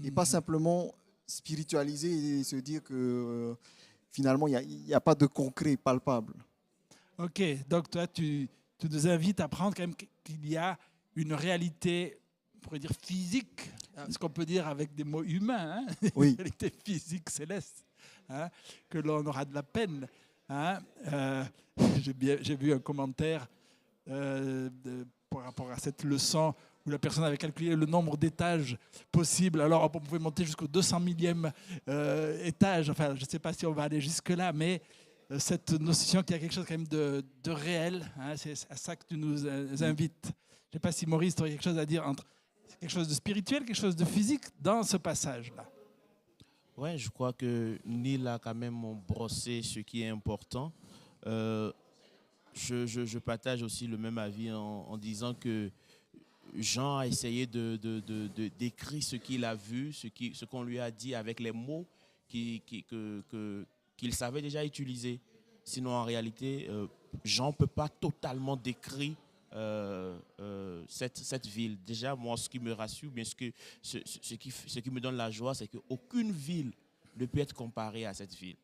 Speaker 4: et pas simplement spiritualiser et se dire que finalement, il n'y a pas de concret palpable.
Speaker 1: Ok, donc toi, tu nous invites à prendre quand même qu'il y a une réalité, on pourrait dire physique, ce qu'on peut dire avec des mots humains, hein,
Speaker 4: Oui.
Speaker 1: une réalité physique céleste, hein, que l'on aura de la peine. Hein. J'ai vu un commentaire par rapport à cette leçon où la personne avait calculé le nombre d'étages possibles. Alors, on pouvait monter jusqu'au 200 millième étage. Enfin, je ne sais pas si on va aller jusque-là, mais cette notion qu'il y a quelque chose quand même de réel, hein, c'est à ça que tu nous invites. Je ne sais pas si Maurice, tu aurais quelque chose à dire entre quelque chose de spirituel, quelque chose de physique dans ce passage-là.
Speaker 3: Ouais, je crois que Neil a quand même brossé ce qui est important. Je partage aussi le même avis en disant que Jean a essayé de décrire ce qu'il a vu, ce qu'on lui a dit avec les mots qu'il savait déjà utiliser. Sinon, en réalité, Jean ne peut pas totalement décrire cette ville. Déjà, moi, ce qui me rassure, bien ce qui me donne la joie, c'est qu'aucune ville ne peut être comparée à cette ville.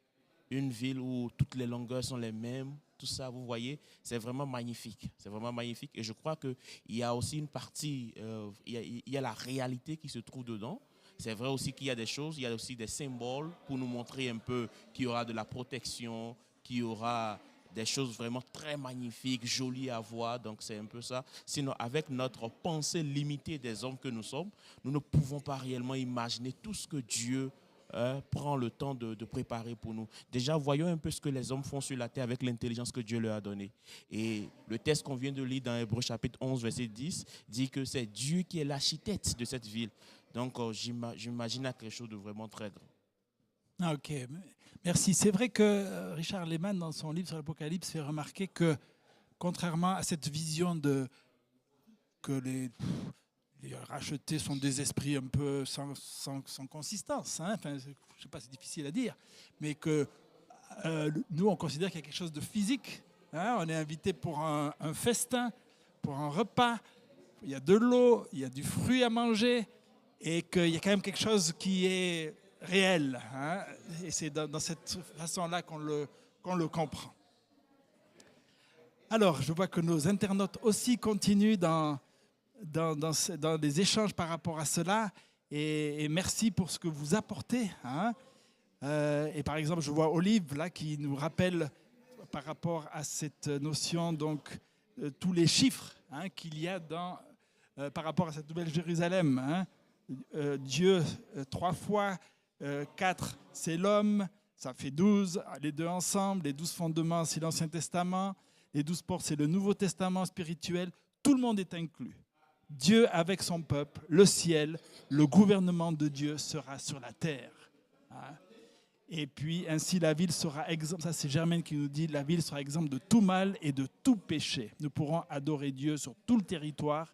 Speaker 3: Une ville où toutes les longueurs sont les mêmes, tout ça, vous voyez, c'est vraiment magnifique. C'est vraiment magnifique. Et je crois qu'il y a aussi une partie, il y a la réalité qui se trouve dedans. C'est vrai aussi qu'il y a des choses, il y a aussi des symboles pour nous montrer un peu qu'il y aura de la protection, qu'il y aura des choses vraiment très magnifiques, jolies à voir. Donc c'est un peu ça. Sinon, avec notre pensée limitée des hommes que nous sommes, nous ne pouvons pas réellement imaginer tout ce que Dieu prend le temps de préparer pour nous. Déjà, voyons un peu ce que les hommes font sur la terre avec l'intelligence que Dieu leur a donnée. Et le texte qu'on vient de lire dans Hébreux chapitre 11, verset 10, dit que c'est Dieu qui est l'architecte de cette ville. Donc, j'imagine à quelque chose de vraiment très grand.
Speaker 1: Ok, merci. C'est vrai que Richard Lehmann, dans son livre sur l'Apocalypse, fait remarquer que, contrairement à cette vision que les rachetés sont des esprits un peu sans consistance, hein. Enfin, je ne sais pas, c'est difficile à dire, mais que nous, on considère qu'il y a quelque chose de physique. Hein. On est invité pour un festin, pour un repas, il y a de l'eau, il y a du fruit à manger, et qu'il y a quand même quelque chose qui est réel. Hein. Et c'est dans cette façon-là qu'on le comprend. Alors, je vois que nos internautes aussi continuent dans les échanges par rapport à cela. Et merci pour ce que vous apportez. Hein. Et par exemple, je vois Olive là, qui nous rappelle par rapport à cette notion, donc, tous les chiffres, hein, qu'il y a par rapport à cette nouvelle Jérusalem. Hein. Dieu 3 fois, 4 c'est l'homme, ça fait 12, les deux ensemble, les 12 fondements c'est l'Ancien Testament, les 12 portes c'est le Nouveau Testament spirituel, tout le monde est inclus. Dieu avec son peuple, le ciel, le gouvernement de Dieu sera sur la terre. Hein. Et puis ainsi la ville sera exempte, ça c'est Germaine qui nous dit, la ville sera exempte de tout mal et de tout péché. Nous pourrons adorer Dieu sur tout le territoire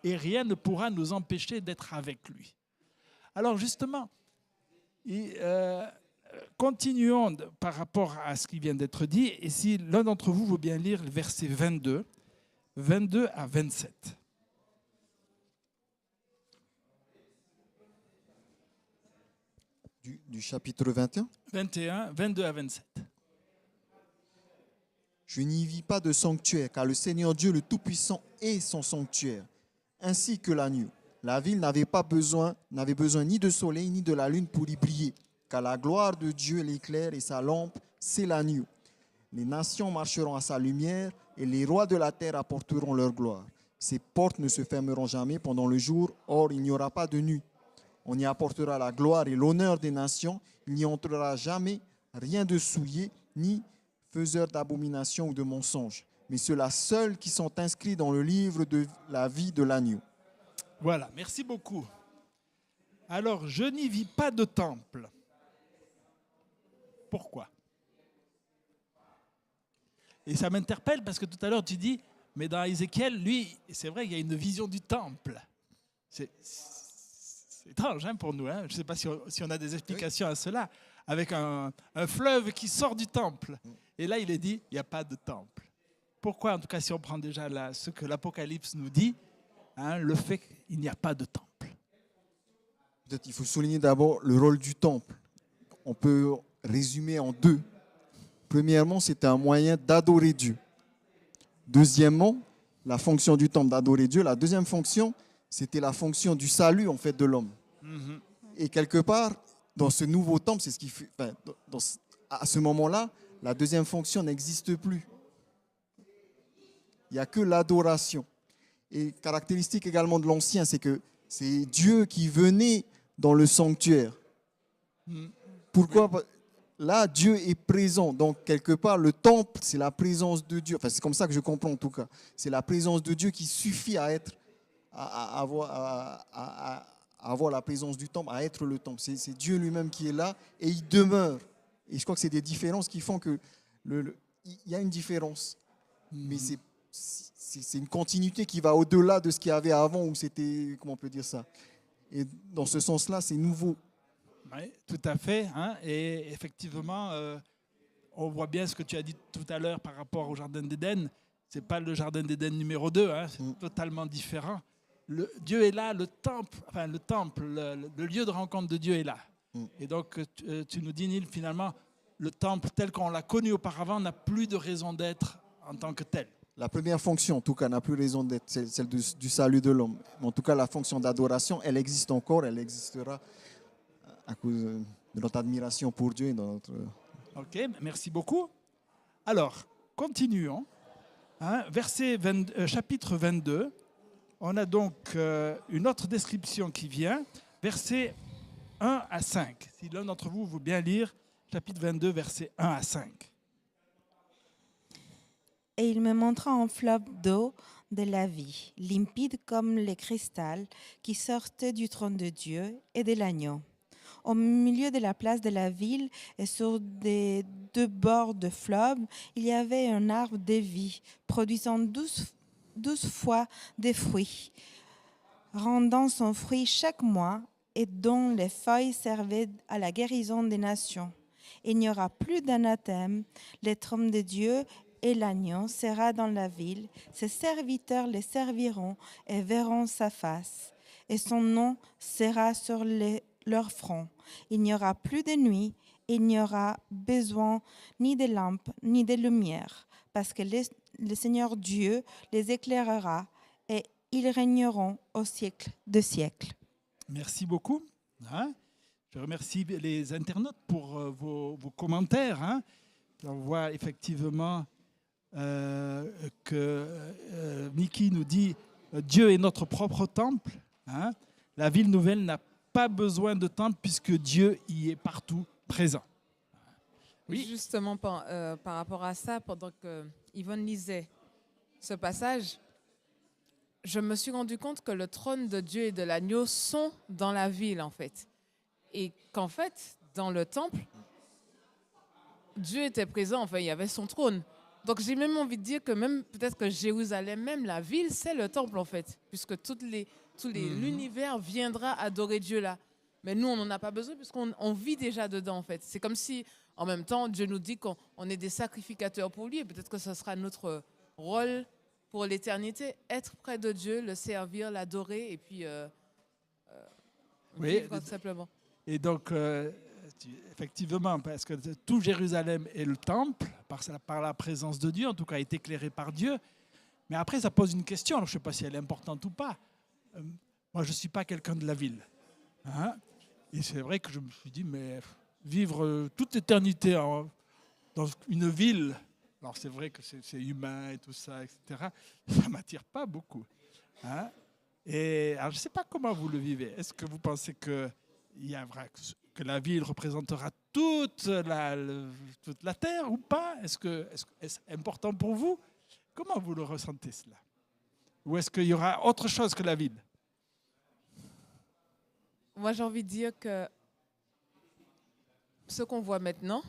Speaker 1: et rien ne pourra nous empêcher d'être avec lui. Alors justement, continuons par rapport à ce qui vient d'être dit, et si l'un d'entre vous veut bien lire le verset 22 à 27.
Speaker 4: Du chapitre 21.
Speaker 1: 21, 22 à 27.
Speaker 4: Je n'y vis pas de sanctuaire, car le Seigneur Dieu le Tout-Puissant est son sanctuaire, ainsi que l'agneau. La ville n'avait besoin ni de soleil ni de la lune pour y briller, car la gloire de Dieu l'éclaire et sa lampe, c'est l'agneau. Les nations marcheront à sa lumière et les rois de la terre apporteront leur gloire. Ses portes ne se fermeront jamais pendant le jour, or il n'y aura pas de nuit. On y apportera la gloire et l'honneur des nations, il n'y entrera jamais rien de souillé, ni faiseur d'abomination ou de mensonge, mais ceux-là seuls qui sont inscrits dans le livre de la vie de l'agneau.
Speaker 1: Voilà, merci beaucoup. Alors, je n'y vis pas de temple. Pourquoi? Et ça m'interpelle parce que tout à l'heure tu dis, mais dans Ézéchiel, lui, c'est vrai, il y a une vision du temple. C'est étrange, hein, pour nous. Hein. Je ne sais pas si on a des explications à cela. Avec un fleuve qui sort du temple. Et là, il est dit, il n'y a pas de temple. Pourquoi? En tout cas, si on prend déjà ce que l'Apocalypse nous dit, le fait qu'il n'y a pas de temple.
Speaker 4: Peut-être il faut souligner d'abord le rôle du temple. On peut résumer en deux. Premièrement, c'était un moyen d'adorer Dieu. Deuxièmement, la fonction du temple d'adorer Dieu. La deuxième fonction, c'était la fonction du salut en fait de l'homme. Et quelque part, dans ce nouveau temple, c'est ce qui fait, à ce moment-là, la deuxième fonction n'existe plus. Il n'y a que l'adoration. Et caractéristique également de l'ancien, c'est que c'est Dieu qui venait dans le sanctuaire. Pourquoi ? Là, Dieu est présent. Donc, quelque part, le temple, c'est la présence de Dieu. Enfin, c'est comme ça que je comprends en tout cas. C'est la présence de Dieu qui suffit à avoir la présence du temple, à être le temple. C'est Dieu lui-même qui est là et il demeure. Et je crois que c'est des différences qui font que il y a une différence. Mais c'est une continuité qui va au-delà de ce qu'il y avait avant où c'était, comment on peut dire ça. Et dans ce sens-là, c'est nouveau.
Speaker 1: Oui, tout à fait. Et effectivement, on voit bien ce que tu as dit tout à l'heure par rapport au Jardin d'Éden. Ce n'est pas le Jardin d'Éden numéro 2, c'est totalement différent. Dieu est là, le temple, le lieu de rencontre de Dieu est là. Et donc, tu nous dis, Neil, finalement, le temple tel qu'on l'a connu auparavant n'a plus de raison d'être en tant que tel.
Speaker 4: La première fonction, en tout cas, n'a plus raison d'être, c'est celle du salut de l'homme. En tout cas, la fonction d'adoration, elle existe encore, elle existera à cause de notre admiration pour Dieu et de notre...
Speaker 1: Ok, merci beaucoup. Alors, continuons. Chapitre 22, on a donc une autre description qui vient, versets 1 à 5. Si l'un d'entre vous veut bien lire, chapitre 22, versets 1 à 5.
Speaker 2: Et il me montra un fleuve d'eau de la vie, limpide comme le cristal, qui sortait du trône de Dieu et de l'agneau. Au milieu de la place de la ville et sur des deux bords de fleuve, il y avait un arbre de vie, produisant 12 fois des fruits, rendant son fruit chaque mois et dont les feuilles servaient à la guérison des nations. Il n'y aura plus d'anathème, le trône de Dieu et l'agneau sera dans la ville. Ses serviteurs les serviront et verront sa face, et son nom sera sur leur front. Il n'y aura plus de nuit, il n'y aura besoin ni de lampes ni de lumière, parce que le Seigneur Dieu les éclairera et ils régneront au siècle de siècles.
Speaker 1: Merci beaucoup. Je remercie les internautes pour vos commentaires. On voit effectivement que Niki nous dit Dieu est notre propre temple. La ville nouvelle n'a pas besoin de temple puisque Dieu y est partout présent.
Speaker 5: Oui. Justement, par rapport à ça, pendant que Yvonne lisait ce passage, je me suis rendu compte que le trône de Dieu et de l'agneau sont dans la ville, en fait. Et qu'en fait, dans le temple, Dieu était présent, enfin, il y avait son trône. Donc, j'ai même envie de dire que même, peut-être que Jérusalem, même la ville, c'est le temple, en fait, puisque l'univers viendra adorer Dieu là. Mais nous, on n'en a pas besoin, puisqu'on vit déjà dedans, en fait. C'est comme si, en même temps, Dieu nous dit qu'on est des sacrificateurs pour lui, et peut-être que ce sera notre rôle pour l'éternité, être près de Dieu, le servir, l'adorer, et puis vivre tout simplement.
Speaker 1: Et donc, effectivement, parce que tout Jérusalem est le temple, par la présence de Dieu, en tout cas est éclairé par Dieu. Mais après, ça pose une question, alors je ne sais pas si elle est importante ou pas. Moi, je ne suis pas quelqu'un de la ville. Et c'est vrai que je me suis dit, mais vivre toute éternité dans une ville, alors c'est vrai que c'est humain et tout ça, etc., ça ne m'attire pas beaucoup. Et alors, je ne sais pas comment vous le vivez. Est-ce que vous pensez que la ville représentera toute la terre ou pas? Est-ce important pour vous? Comment vous le ressentez cela? Ou est-ce qu'il y aura autre chose que la ville?
Speaker 5: Moi, j'ai envie de dire que ce qu'on voit maintenant,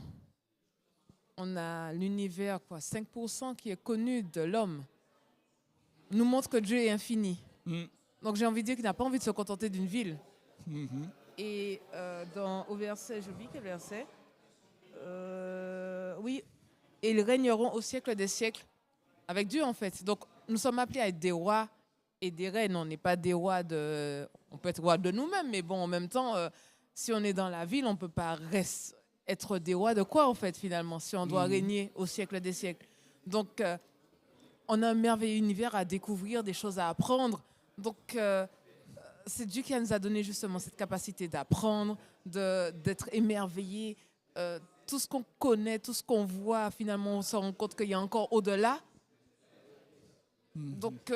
Speaker 5: on a l'univers, 5% qui est connu de l'homme, nous montre que Dieu est infini. Donc j'ai envie de dire qu'il n'a pas envie de se contenter d'une ville. Et au verset, je lis quel verset? Oui, et ils régneront au siècle des siècles avec Dieu en fait. Donc nous sommes appelés à être des rois et des reines. On n'est pas des rois on peut être roi de nous-mêmes, mais bon, en même temps, si on est dans la ville, on ne peut pas être des rois de quoi, en fait, finalement, si on doit régner au siècle des siècles. Donc, on a un merveilleux univers à découvrir, des choses à apprendre. Donc, c'est Dieu qui nous a donné justement cette capacité d'apprendre, d'être émerveillé. Tout ce qu'on connaît, tout ce qu'on voit, finalement, on se rend compte qu'il y a encore au-delà. Donc,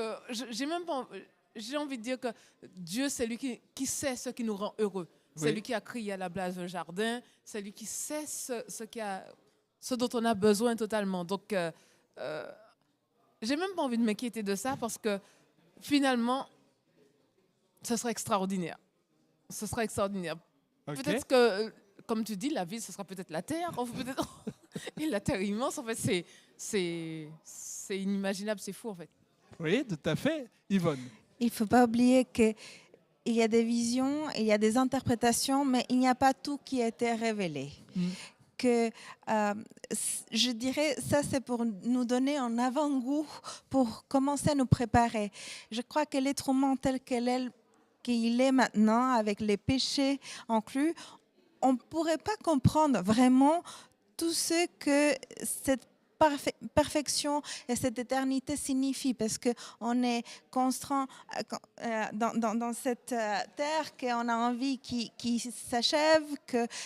Speaker 5: j'ai envie de dire que Dieu, c'est lui qui sait ce qui nous rend heureux. C'est lui qui a crié à la place d'un jardin. C'est lui qui sait ce dont on a besoin totalement. Donc, j'ai même pas envie de m'inquiéter de ça parce que finalement, ce serait extraordinaire. Ce sera extraordinaire. Okay. Peut-être que, comme tu dis, la ville, ce sera peut-être la terre. Et la terre immense, en fait, c'est inimaginable, c'est fou, en fait.
Speaker 1: Oui, tout à fait. Yvonne.
Speaker 2: Il ne faut pas oublier qu'il y a des visions, il y a des interprétations, mais il n'y a pas tout qui a été révélé. Que, je dirais, ça c'est pour nous donner un avant-goût, pour commencer à nous préparer. Je crois que l'être humain tel qu'il est maintenant, avec les péchés inclus, on ne pourrait pas comprendre vraiment tout ce que cette perfection et cette éternité signifie, parce qu'on est constant dans cette terre qu'on a envie qui s'achève,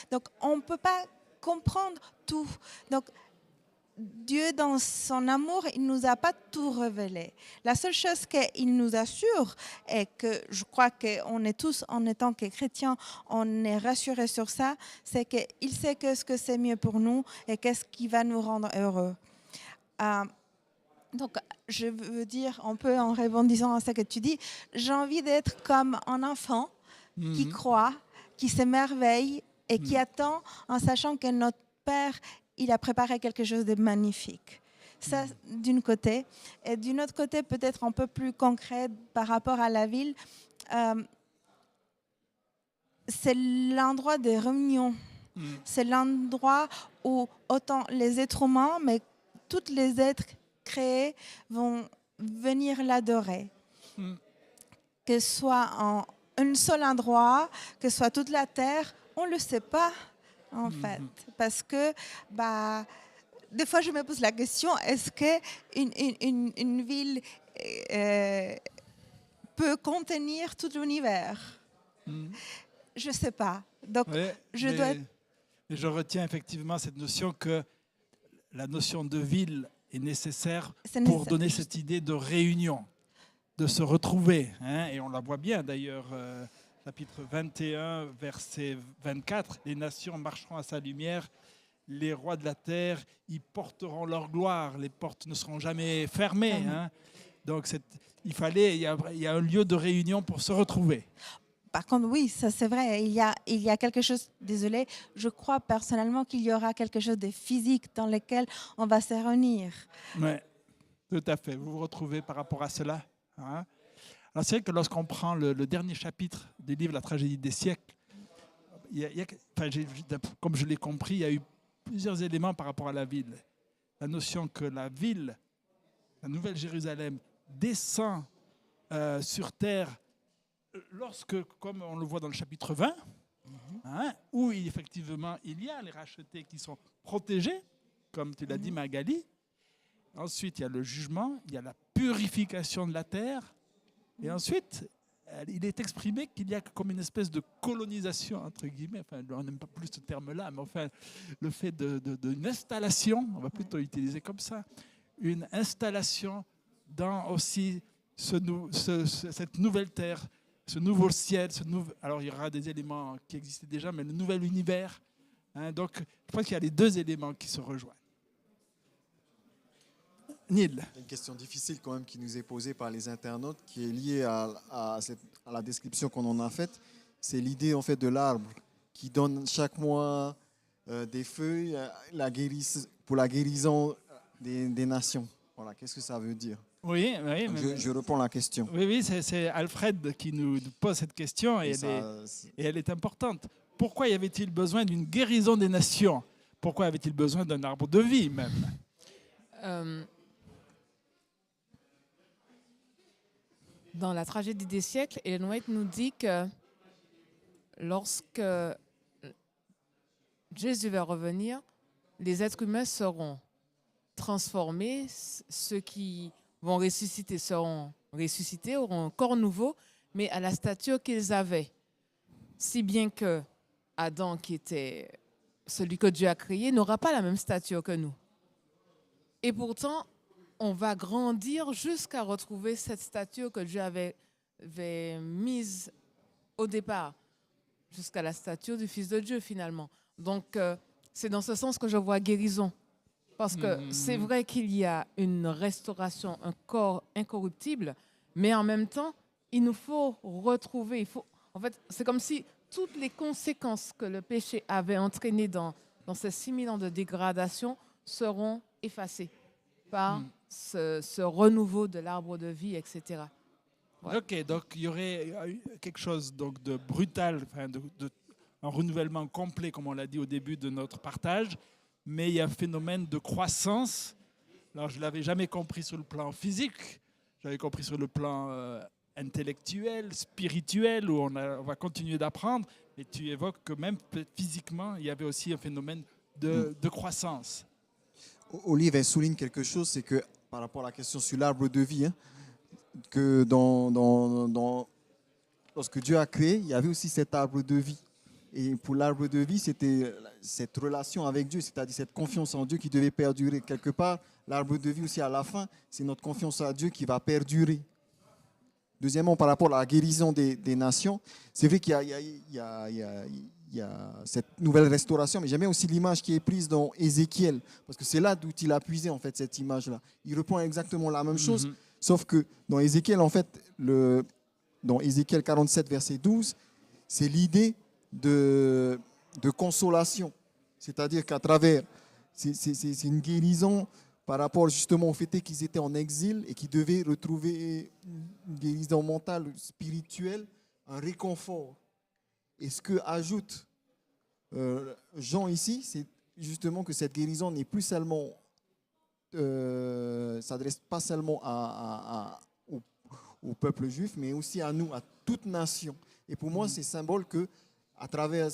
Speaker 2: donc on ne peut pas comprendre tout. Donc Dieu, dans son amour, il ne nous a pas tout révélé. La seule chose qu'il nous assure, et que je crois qu'on est tous, en étant que chrétiens, on est rassurés sur ça, c'est qu'il sait qu'est-ce que c'est mieux pour nous et qu'est-ce qui va nous rendre heureux. Donc, je veux dire, un peu en rebondissant à ce que tu dis, j'ai envie d'être comme un enfant qui croit, qui s'émerveille et qui attend en sachant que notre Père, il a préparé quelque chose de magnifique. Ça, d'une côté. Et d'une autre côté, peut-être un peu plus concret par rapport à la ville, c'est l'endroit des réunions. C'est l'endroit où autant les êtres humains, mais tous les êtres créés vont venir l'adorer. Que ce soit en un seul endroit, que ce soit toute la terre, on ne le sait pas. En fait, parce que des fois je me pose la question, est-ce qu'une ville peut contenir tout l'univers? Je ne sais pas. Donc,
Speaker 1: je retiens effectivement cette notion que la notion de ville est nécessaire pour donner cette idée de réunion, de se retrouver. Hein, et on la voit bien d'ailleurs. Chapitre 21, verset 24, les nations marcheront à sa lumière, les rois de la terre y porteront leur gloire, les portes ne seront jamais fermées. Hein. Donc il y a un lieu de réunion pour se retrouver.
Speaker 2: Par contre, oui, ça c'est vrai, il y a quelque chose, désolé, je crois personnellement qu'il y aura quelque chose de physique dans lequel on va se réunir.
Speaker 1: Oui, tout à fait, vous vous retrouvez par rapport à cela, hein? Alors c'est vrai que lorsqu'on prend le dernier chapitre du livre La tragédie des siècles, comme je l'ai compris, il y a eu plusieurs éléments par rapport à la ville. La notion que la ville, la Nouvelle Jérusalem, descend sur terre lorsque, comme on le voit dans le chapitre 20, hein, où effectivement il y a les rachetés qui sont protégés, comme tu l'as dit Magali. Ensuite, il y a le jugement, il y a la purification de la terre. Et ensuite, il est exprimé qu'il y a comme une espèce de colonisation, entre guillemets, enfin, on n'aime pas plus ce terme-là, mais enfin, le fait d'une installation, on va plutôt utiliser comme ça, une installation dans aussi cette nouvelle terre, ce nouveau ciel, alors il y aura des éléments qui existaient déjà, mais le nouvel univers. Hein, donc, je pense qu'il y a les deux éléments qui se rejoignent. Neil.
Speaker 4: Une question difficile quand même qui nous est posée par les internautes, qui est liée à la description qu'on en a faite. C'est l'idée en fait de l'arbre qui donne chaque mois des feuilles pour la guérison des nations. Voilà, qu'est-ce que ça veut dire?
Speaker 1: Oui.
Speaker 4: Je réponds à la question.
Speaker 1: Oui, c'est Alfred qui nous pose cette question et elle est importante. Pourquoi y avait-il besoin d'une guérison des nations? Pourquoi avait-il besoin d'un arbre de vie même?
Speaker 5: Dans la tragédie des siècles, Ellen White nous dit que lorsque Jésus va revenir, les êtres humains seront transformés, ceux qui vont ressusciter seront ressuscités, auront un corps nouveau, mais à la stature qu'ils avaient. Si bien que Adam, qui était celui que Dieu a créé, n'aura pas la même stature que nous. Et pourtant, on va grandir jusqu'à retrouver cette stature que Dieu avait mise au départ, jusqu'à la stature du Fils de Dieu finalement. Donc, c'est dans ce sens que je vois guérison. Parce que c'est vrai qu'il y a une restauration, un corps incorruptible, mais en même temps, il nous faut retrouver, en fait, c'est comme si toutes les conséquences que le péché avait entraînées dans ces 6000 ans de dégradation seront effacées par ce renouveau de l'arbre de vie, etc. Ouais.
Speaker 1: Ok, donc il y aurait quelque chose donc, de brutal, enfin, un renouvellement complet, comme on l'a dit au début de notre partage, mais il y a un phénomène de croissance. Alors, je ne l'avais jamais compris sur le plan physique, j'avais compris sur le plan intellectuel, spirituel, où on va continuer d'apprendre, mais tu évoques que même physiquement, il y avait aussi un phénomène de croissance.
Speaker 4: Olive, elle souligne quelque chose, c'est que par rapport à la question sur l'arbre de vie, que lorsque Dieu a créé, il y avait aussi cet arbre de vie. Et pour l'arbre de vie, c'était cette relation avec Dieu, c'est-à-dire cette confiance en Dieu qui devait perdurer. Quelque part, l'arbre de vie aussi à la fin, c'est notre confiance en Dieu qui va perdurer. Deuxièmement, par rapport à la guérison des nations, c'est vrai qu'il y a cette nouvelle restauration, mais j'aime bien aussi l'image qui est prise dans Ézéchiel, parce que c'est là d'où il a puisé en fait cette image-là. Il reprend exactement la même chose, sauf que dans Ézéchiel, en fait, dans Ézéchiel 47, verset 12, c'est l'idée de consolation. C'est-à-dire qu'à travers, c'est une guérison par rapport justement au fait qu'ils étaient en exil et qu'ils devaient retrouver une guérison mentale, spirituelle, un réconfort. Et ce que ajoute Jean ici, c'est justement que cette guérison n'est plus seulement, s'adresse pas seulement au peuple juif, mais aussi à nous, à toute nation. Et pour moi, c'est symbole que, à travers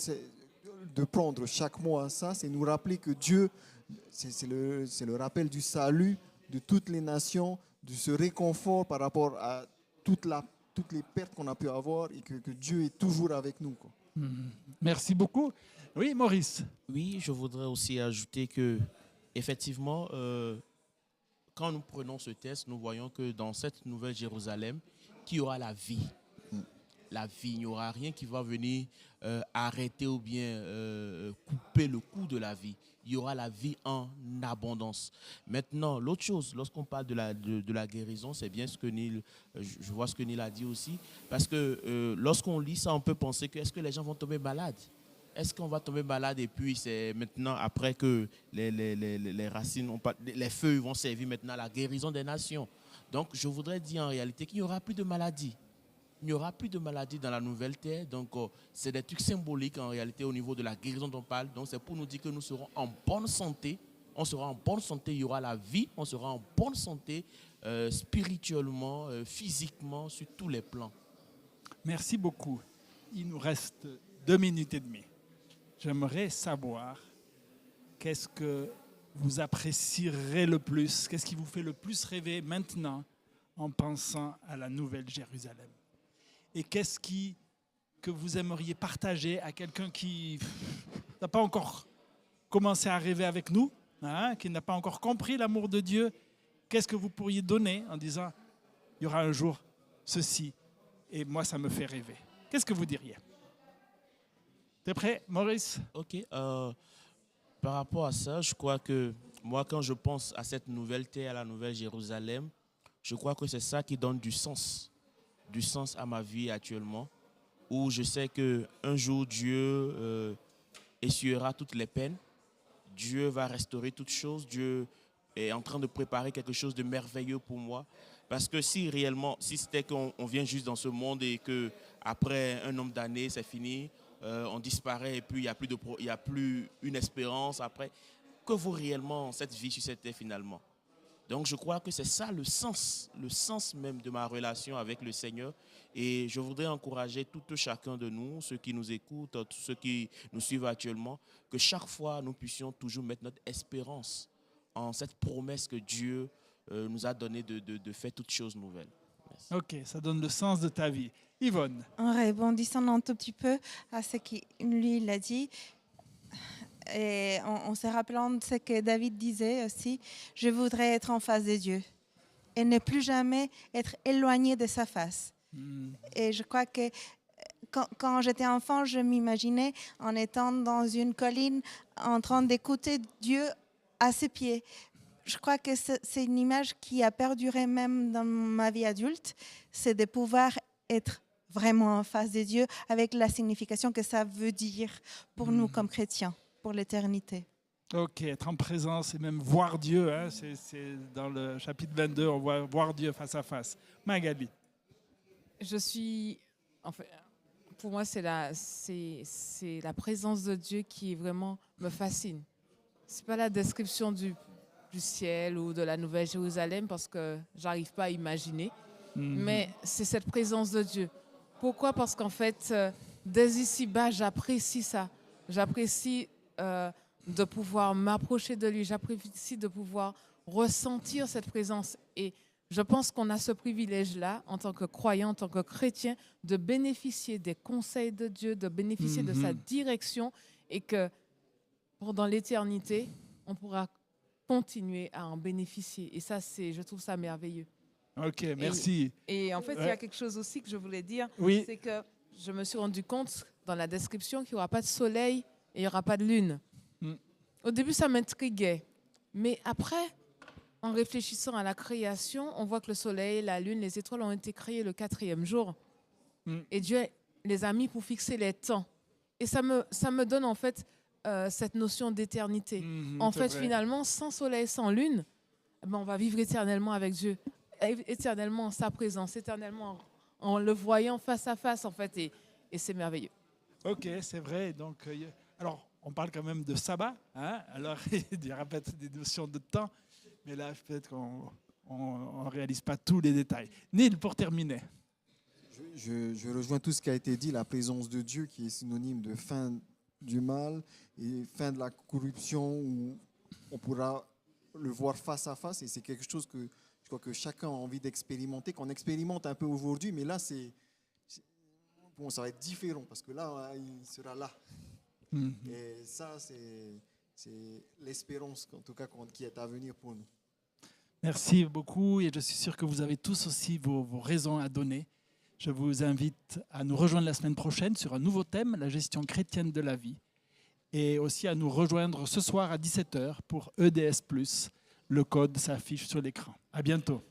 Speaker 4: de prendre chaque mois ça, c'est nous rappeler que Dieu, c'est le rappel du salut de toutes les nations, de ce réconfort par rapport à toutes les pertes qu'on a pu avoir et que Dieu est toujours avec nous, quoi.
Speaker 1: Merci beaucoup. Oui, Maurice.
Speaker 3: Oui, je voudrais aussi ajouter que, effectivement, quand nous prenons ce texte, nous voyons que dans cette nouvelle Jérusalem, qu'il y aura la vie. La vie, il n'y aura rien qui va venir arrêter ou bien couper le coût de la vie. Il y aura la vie en abondance. Maintenant, l'autre chose, lorsqu'on parle de la guérison, c'est bien ce que Neil, je vois ce que Neil a dit aussi, parce que lorsqu'on lit ça, on peut penser que est-ce que les gens vont tomber malades? Est-ce qu'on va tomber malade et puis c'est maintenant, après que les racines, les feuilles vont servir maintenant à la guérison des nations? Donc, je voudrais dire en réalité qu'il n'y aura plus de maladies. Il n'y aura plus de maladies dans la nouvelle terre. Donc, c'est des trucs symboliques en réalité au niveau de la guérison dont on parle. Donc, c'est pour nous dire que nous serons en bonne santé. On sera en bonne santé, il y aura la vie. On sera en bonne santé spirituellement, physiquement, sur tous les plans.
Speaker 1: Merci beaucoup. Il nous reste 2 minutes et demie. J'aimerais savoir qu'est-ce que vous apprécierez le plus, qu'est-ce qui vous fait le plus rêver maintenant en pensant à la nouvelle Jérusalem? Et qu'est-ce que vous aimeriez partager à quelqu'un qui n'a pas encore commencé à rêver avec nous, qui n'a pas encore compris l'amour de Dieu? Qu'est-ce que vous pourriez donner en disant, il y aura un jour ceci, et moi, ça me fait rêver? Qu'est-ce que vous diriez? T'es prêt, Maurice?
Speaker 3: Ok. Par rapport à ça, je crois que moi, quand je pense à cette nouvelle terre, à la nouvelle Jérusalem, je crois que c'est ça qui donne du sens à ma vie actuellement, où je sais qu'un jour, Dieu essuiera toutes les peines, Dieu va restaurer toutes choses, Dieu est en train de préparer quelque chose de merveilleux pour moi. Parce que si c'était qu'on vient juste dans ce monde et qu'après un nombre d'années, c'est fini, on disparaît et puis il n'y a plus une espérance après, que vaut réellement cette vie sur cette terre finalement? Donc je crois que c'est ça le sens même de ma relation avec le Seigneur. Et je voudrais encourager tout chacun de nous, ceux qui nous écoutent, tous ceux qui nous suivent actuellement, que chaque fois nous puissions toujours mettre notre espérance en cette promesse que Dieu nous a donnée de faire toutes choses nouvelles. Merci.
Speaker 1: Ok, ça donne le sens de ta vie. Yvonne.
Speaker 2: En rebondissant un tout petit peu à ce qu'il lui il a dit, et en se rappelant de ce que David disait aussi, je voudrais être en face de Dieu et ne plus jamais être éloigné de sa face. Et je crois que quand j'étais enfant, je m'imaginais en étant dans une colline en train d'écouter Dieu à ses pieds. Je crois que c'est une image qui a perduré même dans ma vie adulte, c'est de pouvoir être vraiment en face de Dieu avec la signification que ça veut dire pour nous comme chrétiens, pour l'éternité.
Speaker 1: Ok, être en présence et même voir Dieu. Hein, c'est dans le chapitre 22, on voit voir Dieu face à face. Magali.
Speaker 5: Pour moi, c'est la présence de Dieu qui vraiment me fascine. C'est pas la description du ciel ou de la Nouvelle Jérusalem parce que j'arrive pas à imaginer, mais c'est cette présence de Dieu. Pourquoi? Parce qu'en fait, dès ici-bas, j'apprécie ça. J'apprécie de pouvoir m'approcher de lui. J'apprécie de pouvoir ressentir cette présence. Et je pense qu'on a ce privilège-là, en tant que croyant, en tant que chrétien, de bénéficier des conseils de Dieu, de bénéficier de sa direction et que pendant l'éternité, on pourra continuer à en bénéficier. Et ça, je trouve ça merveilleux.
Speaker 1: Ok, merci.
Speaker 5: Et en fait, il y a quelque chose aussi que je voulais dire,
Speaker 1: Oui.
Speaker 5: c'est que je me suis rendu compte dans la description qu'il n'y aura pas de soleil et il n'y aura pas de lune. Au début, ça m'intriguait. Mais après, en réfléchissant à la création, on voit que le soleil, la lune, les étoiles ont été créés le 4e jour. Et Dieu les a mis pour fixer les temps. Et ça me donne en fait cette notion d'éternité. En fait, finalement, sans soleil, sans lune, on va vivre éternellement avec Dieu, éternellement en sa présence, éternellement en le voyant face à face, en fait, et c'est merveilleux.
Speaker 1: Ok, c'est vrai. Donc, alors, on parle quand même de sabbat. Hein, alors, il y aura peut-être des notions de temps, mais là, peut-être qu'on ne réalise pas tous les détails. Neil, pour terminer.
Speaker 4: Je rejoins tout ce qui a été dit, la présence de Dieu qui est synonyme de fin du mal et fin de la corruption, où on pourra le voir face à face, et c'est quelque chose que je crois que chacun a envie d'expérimenter, qu'on expérimente un peu aujourd'hui, mais là bon, ça va être différent parce que là il sera là. Et ça c'est l'espérance en tout cas qui est à venir pour nous.
Speaker 1: Merci beaucoup, et je suis sûr que vous avez tous aussi vos raisons à donner. Je vous invite à nous rejoindre la semaine prochaine sur un nouveau thème, la gestion chrétienne de la vie, et aussi à nous rejoindre ce soir à 17h pour EDS+. Le code s'affiche sur l'écran. À bientôt.